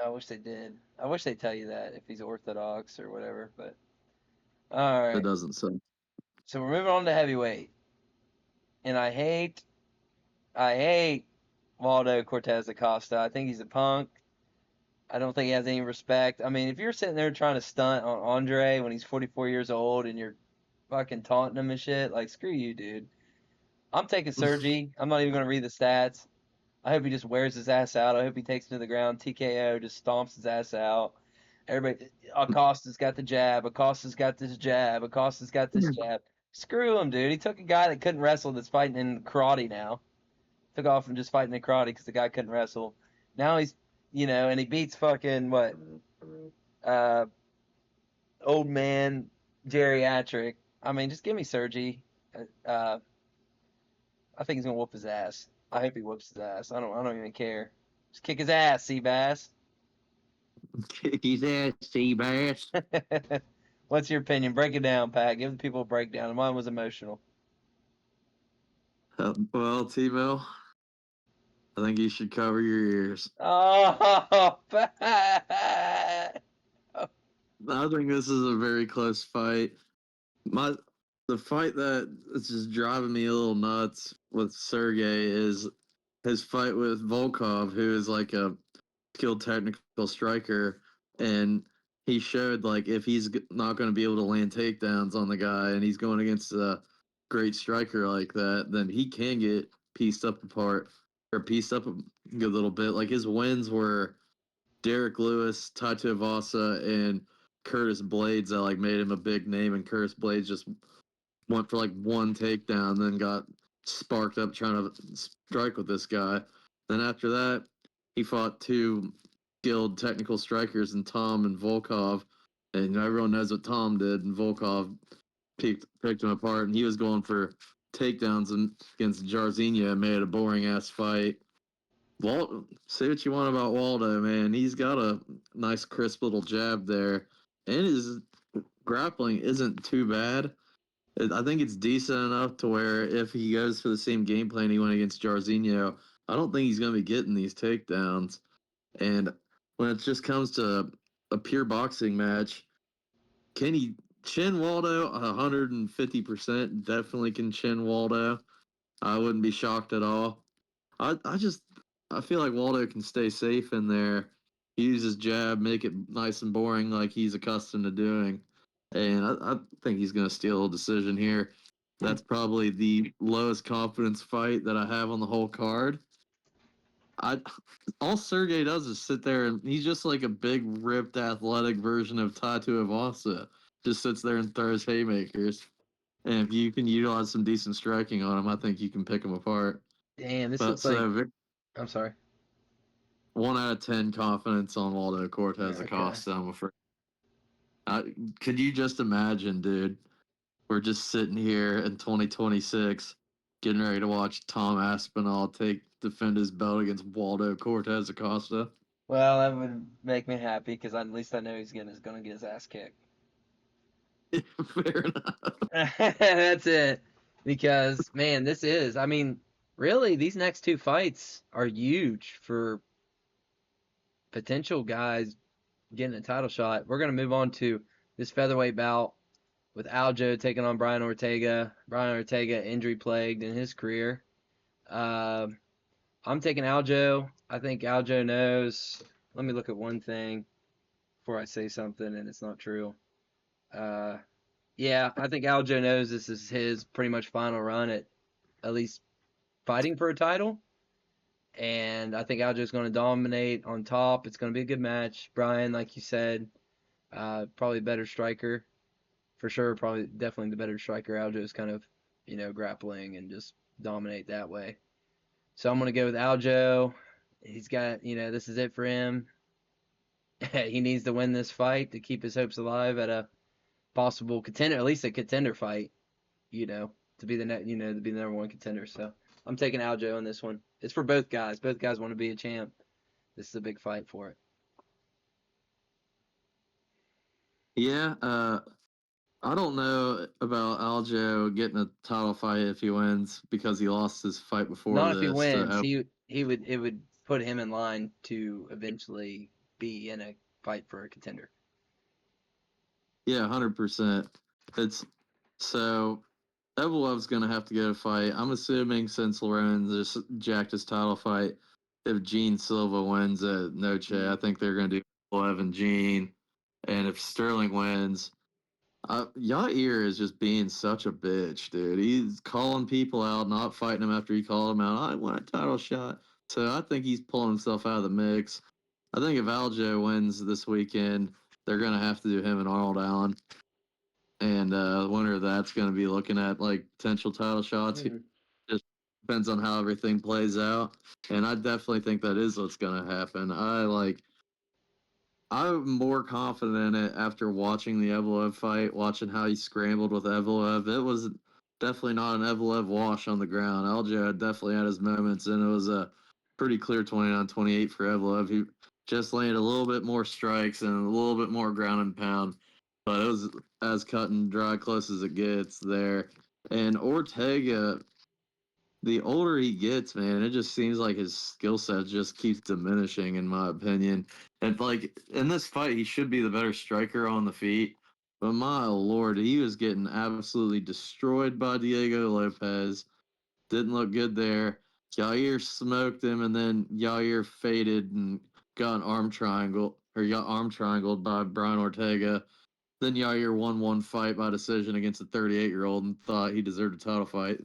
I wish they did. I wish they'd tell you that if he's Orthodox or whatever. But all right. It doesn't say. So we're moving on to heavyweight, and I hate Waldo Cortez Acosta. I think he's a punk. I don't think he has any respect. I mean, if you're sitting there trying to stunt on Andre when he's 44 years old and you're fucking taunting him and shit, like, screw you, dude. I'm taking Sergi. I'm not even going to read the stats. I hope he just wears his ass out. I hope he takes him to the ground. TKO, just stomps his ass out. Everybody, Acosta's got the jab. Acosta's got this jab. Acosta's got this jab. Screw him, dude. He took a guy that couldn't wrestle that's fighting in karate now. Took off and just fighting in karate because the guy couldn't wrestle. Now he's, and he beats fucking what? Uh, Old man geriatric. I mean, just give me Sergi. Uh, I think he's gonna whoop his ass. I hope he whoops his ass. I don't even care. Just kick his ass, Seabass. Kick his ass, Seabass. What's your opinion? Break it down, Pat. Give the people a breakdown. Mine was emotional. Well, Timo, I think you should cover your ears. Oh, Pat. I think this is a very close fight. The fight that is just driving me a little nuts with Sergey is his fight with Volkov, who is like a skilled technical striker, and he showed like if he's not going to be able to land takedowns on the guy, and he's going against a great striker like that, then he can get pieced up apart or pieced up a good little bit. Like his wins were Derek Lewis, Taito Vasa, and Curtis Blades that like made him a big name, and Curtis Blades just went for like one takedown, then got sparked up trying to strike with this guy. Then after that, he fought two skilled technical strikers in Tom and Volkov, and everyone knows what Tom did, and Volkov picked him apart, and he was going for takedowns against Jarzinho and made it a boring ass fight. Say what you want about Waldo, man. He's got a nice, crisp little jab there, and his grappling isn't too bad. I think it's decent enough to where if he goes for the same game plan he went against Jarzinho, I don't think he's going to be getting these takedowns. And when it just comes to a pure boxing match, can he chin Waldo? 150% definitely can chin Waldo. I wouldn't be shocked at all. I feel like Waldo can stay safe in there, use his jab, make it nice and boring like he's accustomed to doing. And I think he's going to steal a decision here. That's probably the lowest confidence fight that I have on the whole card. I All Sergey does is sit there and he's just like a big ripped athletic version of Tatu Avasa. Just sits there and throws haymakers. And if you can utilize some decent striking on him, I think you can pick him apart. Damn, this But looks like. so I'm sorry. 1 out of 10 confidence on Waldo Cortez Okay. Acosta, I'm afraid. Could you just imagine, dude? We're just sitting here in 2026 getting ready to watch Tom Aspinall defend his belt against Waldo Cortez Acosta. Well, that would make me happy because at least I know he's gonna get his ass kicked. Fair enough. That's it. Because man, I mean, really, these next two fights are huge for potential guys getting a title shot. We're gonna move on to this featherweight bout with Aljo taking on Brian Ortega. Brian Ortega injury plagued in his career. I'm taking Aljo. I think Aljo knows. Let me look at one thing before I say something and it's not true. Yeah, I think Aljo knows this is his pretty much final run at least fighting for a title. And I think Aljo's going to dominate on top. It's going to be a good match. Brian, like you said, probably a better striker. For sure, probably definitely the better striker. Aljo's kind of, grappling and just dominate that way. So I'm going to go with Aljo. He's got, this is it for him. He needs to win this fight to keep his hopes alive at a possible contender, at least a contender fight, to be the to be the number one contender. So I'm taking Aljo on this one. It's for both guys. Both guys want to be a champ. This is a big fight for it. Yeah, I don't know about Aljo getting a title fight if he wins because he lost his fight before Not this. if he wins. It would put him in line to eventually be in a fight for a contender. Yeah, 100%. It's so Evolev's gonna have to get a fight. I'm assuming since Lorenz just jacked his title fight, if Gene Silva wins at Noche, I think they're gonna do Evelev and Gene. And if Sterling wins, Yair is just being such a bitch, dude. He's calling people out, not fighting them after he called them out. I want a title shot. So I think he's pulling himself out of the mix. I think if Aljo wins this weekend, they're gonna have to do him and Arnold Allen. and the winner of that's going to be looking at like potential title shots. Just depends on how everything plays out, and I definitely think that is what's going to happen. I'm more confident in it after watching the Evloev fight, watching how he scrambled with Evloev. It was definitely not an Evloev wash on the ground. Aljo definitely had his moments, and it was a pretty clear 29-28 for Evloev. He just landed a little bit more strikes and a little bit more ground and pound, but it was as cut and dry close as it gets there. And Ortega, the older he gets, man, it just seems like his skill set just keeps diminishing, in my opinion. And like in this fight, he should be the better striker on the feet. But my lord, he was getting absolutely destroyed by Diego Lopez. Didn't look good there. Yair smoked him, and then Yair faded and got arm triangled by Brian Ortega. Then Yair won one fight by decision against a 38-year-old and thought he deserved a title fight.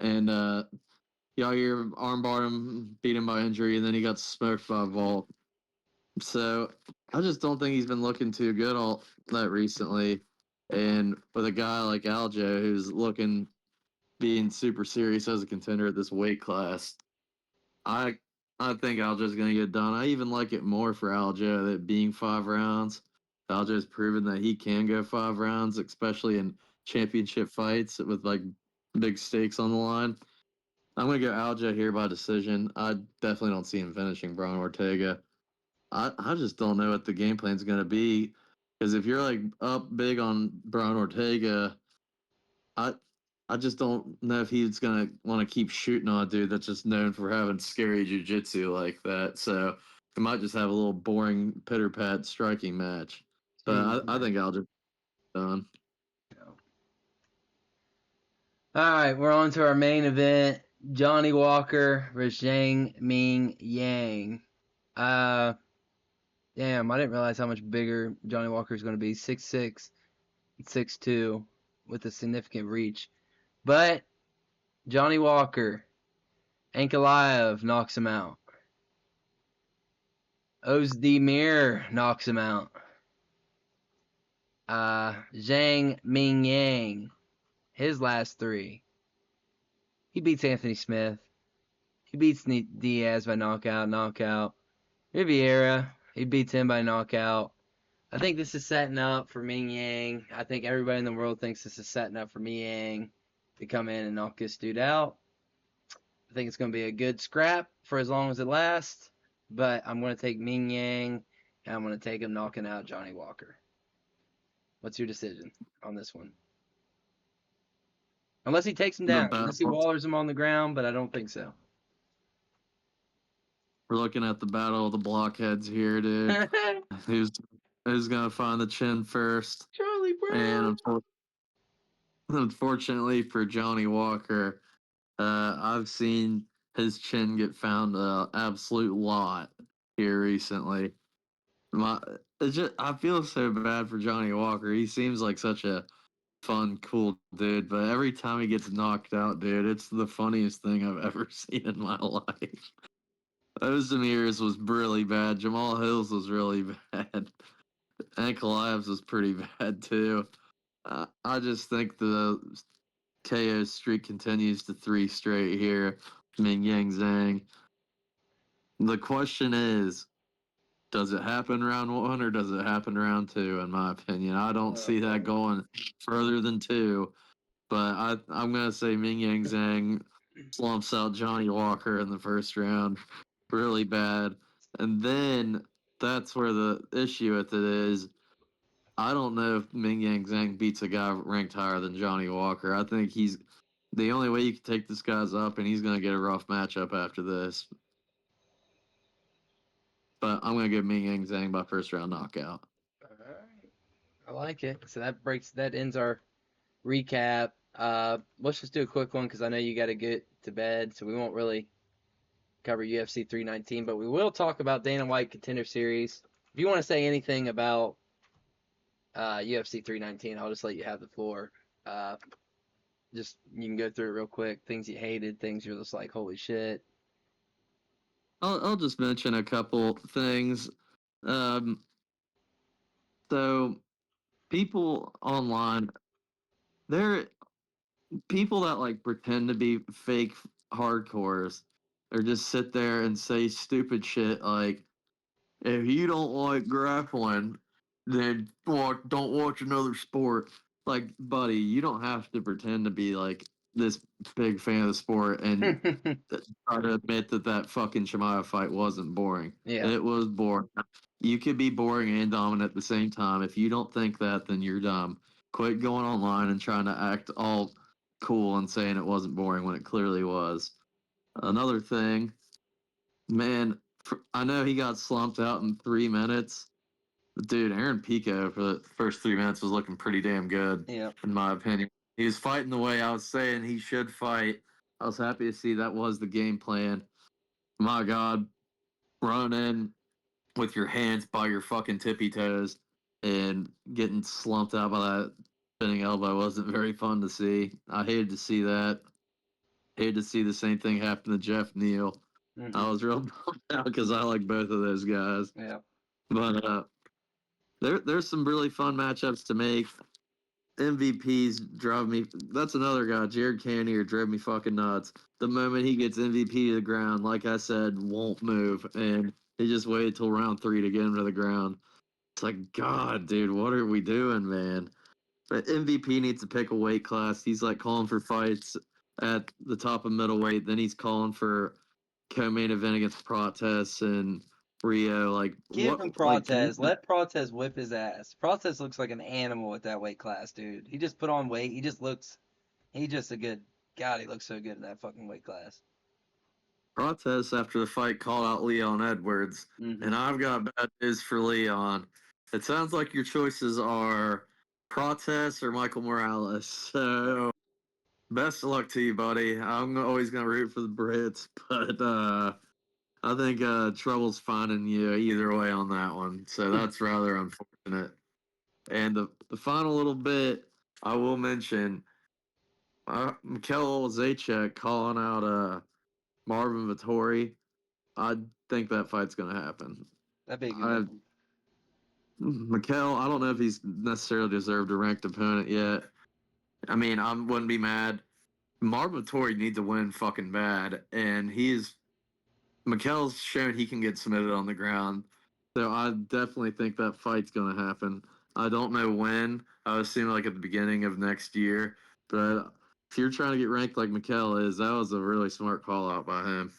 And Yair armbarred him, beat him by injury, and then he got smoked by Vault. So I just don't think he's been looking too good all that recently. And with a guy like Aljo who's being super serious as a contender at this weight class, I I think Aljo's gonna get done. I even like it more for Aljo that being 5 rounds. Aljo's proven that he can go 5 rounds, especially in championship fights with like big stakes on the line. I'm gonna go Aljo here by decision. I definitely don't see him finishing Brian Ortega. I just don't know what the game plan's gonna be. Because if you're like up big on Brian Ortega, I I just don't know if he's gonna want to keep shooting on a dude that's just known for having scary jujitsu like that. So it might just have a little boring pitter pat striking match. But Jeez, I man. think Aljo done. All right, we're on to our main event: Johnny Walker versus Zhang Ming Yang. Damn, I didn't realize how much bigger Johnny Walker is going to be. 6'6", 6'2", with a significant reach. But Johnny Walker, Ankalaev knocks him out. Ozdemir knocks him out. Zhang Mingyang, his last three. He beats Anthony Smith. He beats Diaz by knockout. Riviera, he beats him by knockout. I think this is setting up for Ming Yang. I think everybody in the world thinks this is setting up for Ming Yang to come in and knock this dude out. I think it's going to be a good scrap for as long as it lasts. But I'm going to take Ming Yang, and I'm going to take him knocking out Johnny Walker. What's your decision on this one? Unless he takes him The down. Unless he battle. wallers him on the ground, but I don't think so. We're looking at the battle of the blockheads here, dude. Who's gonna find the chin first? Charlie Brown. And unfortunately for Johnny Walker, I've seen his chin get found an absolute lot here recently. I feel so bad for Johnny Walker. He seems like such a fun, cool dude, but every time he gets knocked out, dude, it's the funniest thing I've ever seen in my life. Ozdemir's was really bad. Jamal Hills was really bad. Ankalaev's was pretty bad too. I just think the KO streak continues to 3 straight here. Mingyang Zhang. The question is, does it happen round 1 or does it happen round 2? In my opinion, I don't see that going further than 2. But I'm gonna say Mingyang Zhang slumps out Johnny Walker in the first round, really bad. And then that's where the issue with it is. I don't know if Mingyang Zhang beats a guy ranked higher than Johnny Walker. I think he's the only way you can take this guy's up, and he's gonna get a rough matchup after this. But I'm gonna give Mingyang Zhang by first round knockout. All right. I like it. So that ends our recap. Let's just do a quick one because I know you got to get to bed, so we won't really cover UFC 319, but we will talk about Dana White Contender Series. If you want to say anything about UFC 319, I'll just let you have the floor. Just you can go through it real quick. Things you hated, things you're just like, holy shit. I'll just mention a couple things. Um, so people online, they're people that like pretend to be fake hardcores or just sit there and say stupid shit like, if you don't like grappling, then don't watch another sport. Like, buddy, you don't have to pretend to be like this big fan of the sport and try to admit that that fucking Shimaya fight wasn't boring. Yeah. It was boring. You could be boring and dominant at the same time. If you don't think that, then you're dumb. Quit going online and trying to act all cool and saying it wasn't boring when it clearly was. Another thing, man, I know he got slumped out in 3 minutes. Dude, Aaron Pico for the first 3 minutes was looking pretty damn good, Yeah. in my opinion. He was fighting the way I was saying he should fight. I was happy to see that was the game plan. My God, run in with your hands by your fucking tippy toes and getting slumped out by that spinning elbow wasn't very fun to see. I hated to see that. Hated to see the same thing happen to Jeff Neal. I was real bummed out because I like both of those guys. Yeah. But there's some really fun matchups to make. MVPs drive me. That's another guy, Jared Cannonier, drove me fucking nuts. The moment he gets MVP to the ground, like I said, won't move, and he just waited till round 3 to get him to the ground. It's like, God, dude, what are we doing, man? But MVP needs to pick a weight class. He's like calling for fights at the top of middleweight. Then he's calling for co-main event against Protes and Rio. Like, Give what? him Like, Protez. Let Protez whip his ass. Protez looks like an animal at that weight class, dude. He just put on weight. He just a good, God, he looks so good in that fucking weight class. Protes after the fight called out Leon Edwards, and I've got bad news for Leon. It sounds like your choices are Protes or Michael Morales. So best of luck to you, buddy. I'm always gonna root for the Brits, but I think trouble's finding you either way on that one. So that's rather unfortunate. And the final little bit I will mention, Mikel Zajac calling out Marvin Vittori. I think that fight's going to happen. That'd be a good I, one. Mikel, I don't know if he's necessarily deserved a ranked opponent yet. I mean, I wouldn't be mad. Marvin Vittori needs to win fucking bad, and Mikel's shown he can get submitted on the ground. So I definitely think that fight's going to happen. I don't know when. I was assuming like at the beginning of next year. But if you're trying to get ranked like Mikel is, that was a really smart call out by him.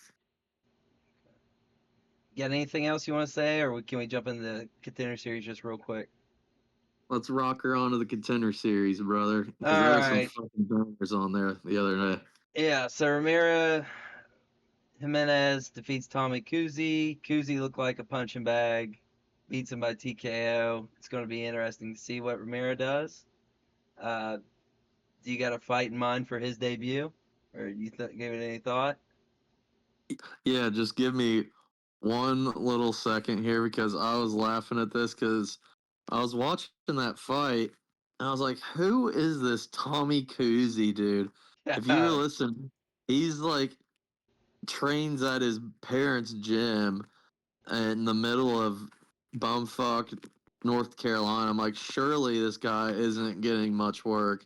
Got anything else you want to say, or can we jump into the contender series just real quick? Let's rock her onto the contender series, brother. Because All there were some right. fucking bangers on there the other day. Yeah, so Ramiro Jimenez defeats Tommy Kuzi. Kuzi looked like a punching bag, beats him by TKO. It's going to be interesting to see what Ramiro does. Do you got a fight in mind for his debut, or you give it any thought? Yeah, just give me one little second here because I was laughing at this because I was watching that fight and I was like, who is this Tommy Kuzi, dude? If you were listening, he's like trains at his parents' gym in the middle of bumfuck North Carolina. I'm like, surely this guy isn't getting much work.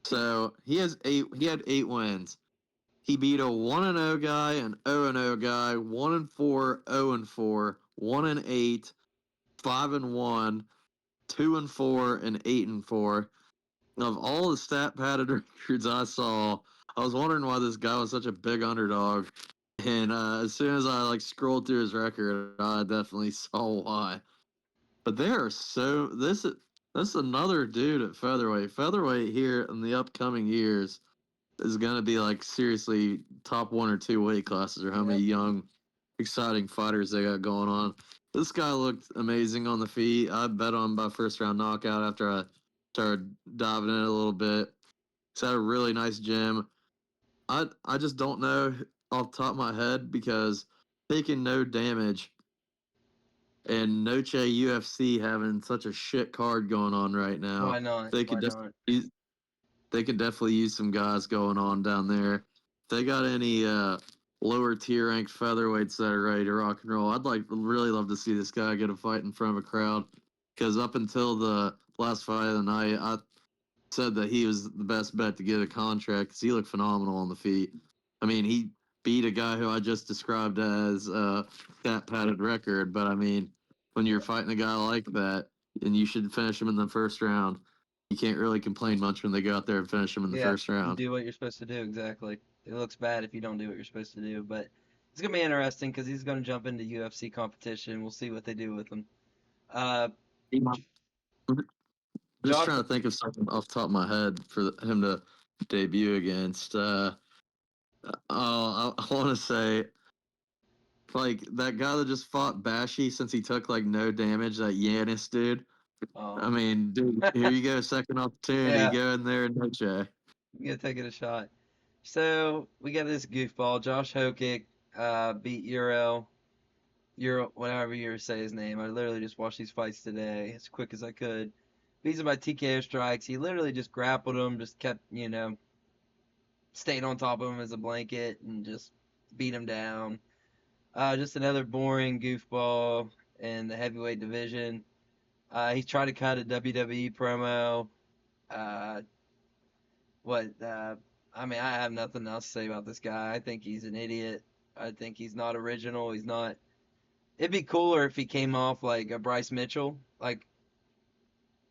So he had 8 wins. He beat a 1-0 guy, an 0-0 guy, 1-4, 0-4, 1-8, 5-1, 2-4, and 8-4. Of all the stat padded records I saw, I was wondering why this guy was such a big underdog. And as soon as I like scrolled through his record, I definitely saw why. But there are so this is another dude at featherweight. Featherweight here in the upcoming years is going to be like seriously top 1 or 2 weight classes or how many young, exciting fighters they got going on. This guy looked amazing on the feet. I bet on him by first round knockout after I started diving in a little bit. He's had a really nice gym. I just don't know off the top of my head because taking no damage and Noche UFC having such a shit card going on right now, Why not? they Why could just not? they could definitely use some guys going on down there. If they got any lower tier ranked featherweights that are ready to rock and roll, I'd really love to see this guy get a fight in front of a crowd. Because up until the last fight of the night, I said that he was the best bet to get a contract because he looked phenomenal on the feet. I mean, he beat a guy who I just described as that padded record, but I mean, when you're fighting a guy like that, and you should finish him in the first round, you can't really complain much when they go out there and finish him in the Yeah, first you round. do what you're supposed to do, exactly. It looks bad if you don't do what you're supposed to do, but it's gonna be interesting because he's gonna jump into UFC competition. We'll see what they do with him. Uh, Just Josh, trying to think of something off the top of my head for him to debut against. I want to say like that guy that just fought Bashy since he took like no damage. That Yanis dude. I um, mean, dude, here you go, second opportunity. yeah, Go in there and no Jay. you gotta take it a shot. So we got this goofball, Josh Hokic, beat Euro, whatever you say his name. I literally just watched these fights today as quick as I could. Beats him by TKO strikes. He literally just grappled him, just kept, stayed on top of him as a blanket and just beat him down. Just another boring goofball in the heavyweight division. He's trying to cut a WWE promo. Uh, what? I mean, I have nothing else to say about this guy. I think he's an idiot. I think he's not original. He's not. It'd be cooler if he came off like a Bryce Mitchell,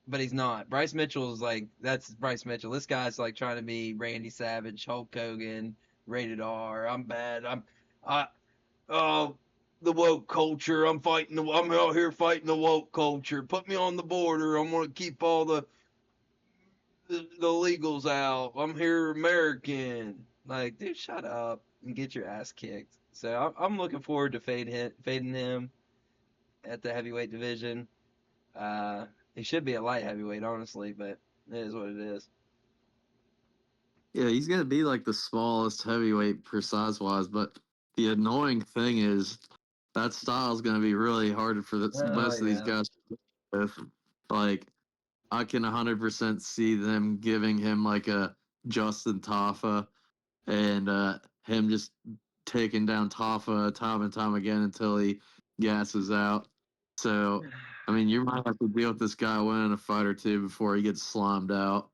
but he's not. Bryce Mitchell is like that's Bryce Mitchell. This guy's like trying to be Randy Savage, Hulk Hogan, rated R. I'm bad. I oh the woke culture. I'm out here fighting the woke culture. Put me on the border. I'm gonna keep all the illegals out. I'm here American. Like, dude, shut up and get your ass kicked. So I'm looking forward to fading him at the heavyweight division. Uh, he should be a light heavyweight, honestly, but it is what it is. Yeah, he's gonna be like the smallest heavyweight per size wise, but the annoying thing is that style is gonna be really hard for Oh most of these yeah. guys. With like, I can 100% see them giving him like a Justin Taffa and him just taking down Taffa time and time again until he gasses out. So, I mean, you might have to deal with this guy winning a fight or two before he gets slimed out.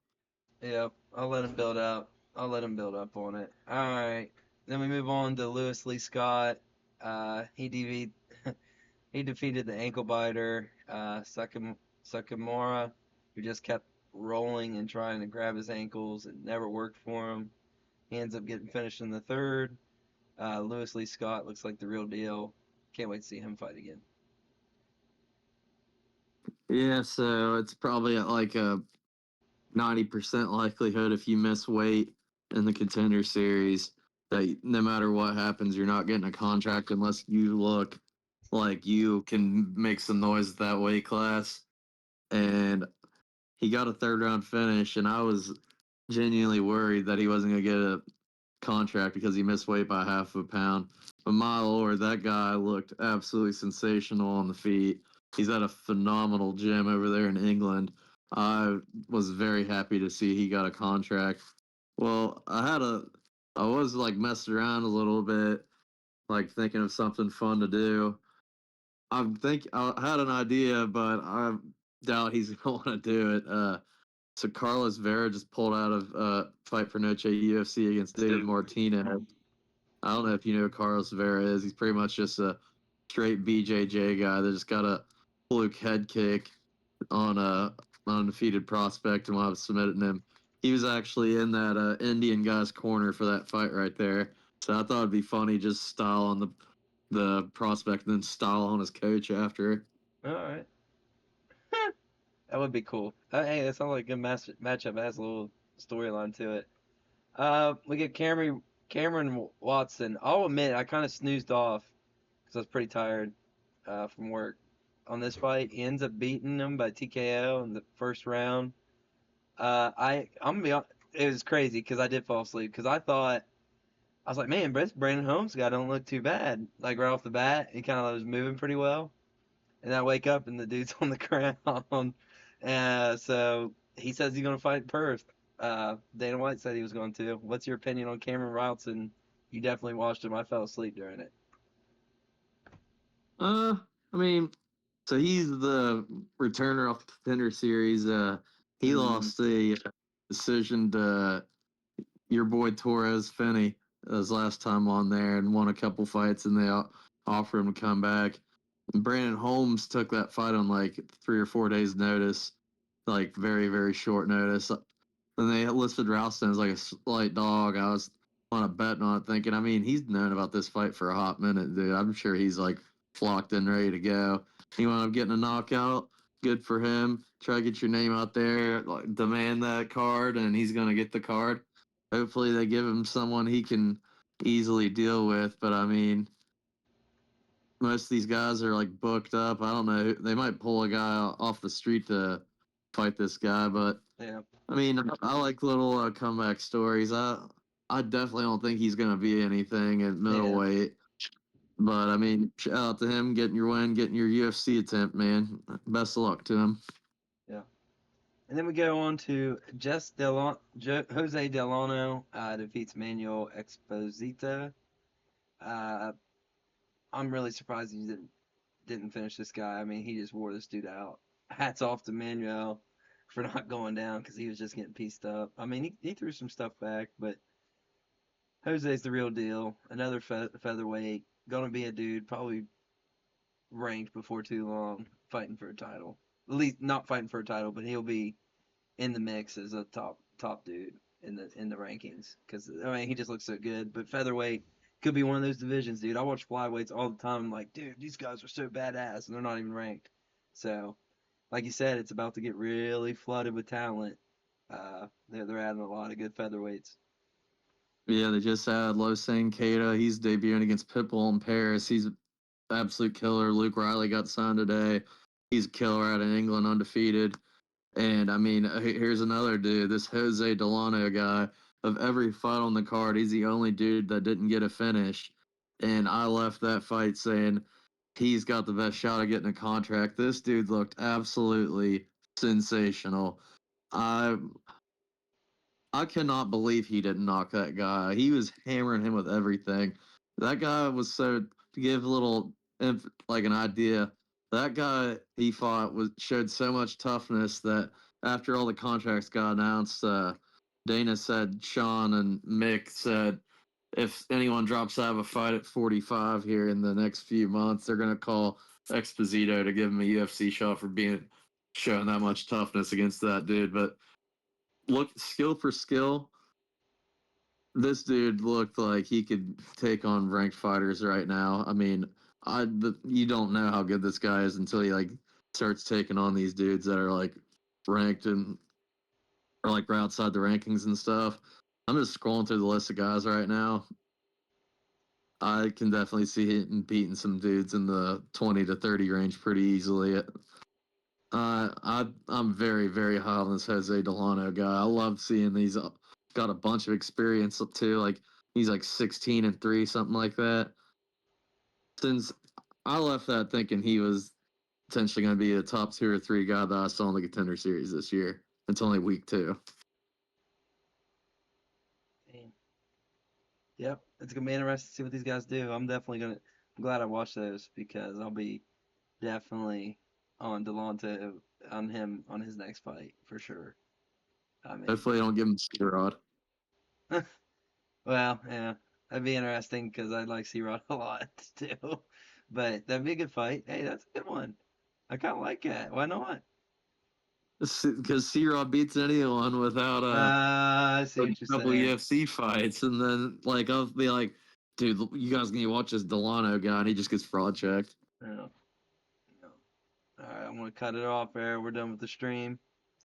Yep, I'll let him build up. I'll let him build up on it. All right. Then we move on to Lewis Lee Scott. He he defeated the ankle biter, Sakamura, who just kept rolling and trying to grab his ankles. It never worked for him. He ends up getting finished in the third. Lewis Lee Scott looks like the real deal. Can't wait to see him fight again. Yeah, so it's probably at like a 90% likelihood if you miss weight in the contender series that no matter what happens, you're not getting a contract unless you look like you can make some noise at that weight class. And he got a third round finish, and I was genuinely worried that he wasn't going to get a contract because he missed weight by half of a pound. But my lord, that guy looked absolutely sensational on the feet. He's at a phenomenal gym over there in England. I was very happy to see he got a contract. Well, I was like messing around a little bit, like thinking of something fun to do. I had an idea, but I doubt he's going to want to do it. So Carlos Vera just pulled out of Fight for Noche UFC against David Martinez. I don't know if you know who Carlos Vera is. He's pretty much just a straight BJJ guy that just got a fluke head kick on a undefeated prospect, and when I was submitting him, he was actually in that Indian guy's corner for that fight right there. So I thought it'd be funny just style on the prospect and then style on his coach after. All right. That would be cool. Hey, that sounds like a good matchup. It has a little storyline to it. We get Cameron Watson. I'll admit, I kind of snoozed off because I was pretty tired from work on this fight. He ends up beating him by TKO in the first round. I'm gonna be honest, it was crazy because I did fall asleep because I was like, man, Brandon Holmes guy don't look too bad. Like right off the bat, he kind of was moving pretty well. And I wake up and the dude's on the ground. So he says he's gonna fight Perth. Dana White said he was going to. What's your opinion on Cameron Watson? You definitely watched him. I fell asleep during it. I mean, So he's the returner off the Contender Series. He lost the decision to your boy Torres Finney his last time on there and won a couple fights, and they offered him to come back. And Brandon Holmes took that fight on like 3 or 4 days' notice, like very, very short notice. And they listed Ralston as like a slight dog. I was on a bet on it thinking, I mean, he's known about this fight for a hot minute, dude. I'm sure he's like flocked and ready to go. He wound up getting a knockout. Good for him. Try to get your name out there, like, demand that card, and he's going to get the card. Hopefully they give him someone he can easily deal with. But I mean, most of these guys are like booked up. I don't know. They might pull a guy off the street to fight this guy, but Yeah. I mean, I like little comeback stories. I definitely don't think he's gonna be anything at middleweight. But I mean, shout out to him getting your win, getting your UFC attempt, man. Best of luck to him. Yeah. And then we go on to Jose Delano defeats Manuel Exposito. I'm really surprised he didn't finish this guy. I mean, he just wore this dude out. Hats off to Manuel for not going down because he was just getting pieced up. I mean, he threw some stuff back, but Jose's the real deal. Another featherweight, gonna be a dude probably ranked before too long, fighting for a title. At least not fighting for a title, but he'll be in the mix as a top dude in the rankings because I mean he just looks so good. But featherweight could be one of those divisions, dude. I watch flyweights all the time. I'm like, dude, these guys are so badass, and they're not even ranked. So, like you said, it's about to get really flooded with talent. They're adding a lot of good featherweights. Yeah, they just had Losang Keita. He's debuting against Pitbull in Paris. He's an absolute killer. Luke Riley got signed today. He's a killer out in England, undefeated. And I mean, here's another dude, this Jose Delano guy. Of every fight on the card, he's the only dude that didn't get a finish. And I left that fight saying he's got the best shot of getting a contract. This dude looked absolutely sensational. I I cannot believe he didn't knock that guy. He was hammering him with everything. That guy was so, to give a little like an idea. That guy he fought showed so much toughness that after all the contracts got announced, Dana said, Sean and Mick said, if anyone drops out of a fight at 45 here in the next few months, they're gonna call Exposito to give him a UFC shot for showing that much toughness against that dude. But look, skill for skill, this dude looked like he could take on ranked fighters right now. I mean, you don't know how good this guy is until he like starts taking on these dudes that are like ranked and or like right outside the rankings and stuff. I'm just scrolling through the list of guys right now. I can definitely see him beating some dudes in the 20 to 30 range pretty easily. I'm very, very high on this Jose Delano guy. I love seeing these. Got a bunch of experience too. Like he's like 16-3, something like that. Since I left that thinking he was potentially going to be a top 2 or 3 guy that I saw in the Contender Series this year. It's only week 2. Damn. Yep, it's gonna be interesting to see what these guys do. I'm glad I watched those because I'll be definitely on Delonte on him on his next fight for sure. I mean, Hopefully, they don't give him C-Rod. well, yeah, that'd be interesting because I like C-Rod a lot too. But that'd be a good fight. Hey, that's a good one. I kind of like that. Why not? Because C-Rod beats anyone without I see a what you're couple saying. UFC fights, and then like I'll be like, dude, you guys need to watch this Delano guy, and he just gets fraud checked. No, no. All right, I'm gonna cut it off there. We're done with the stream.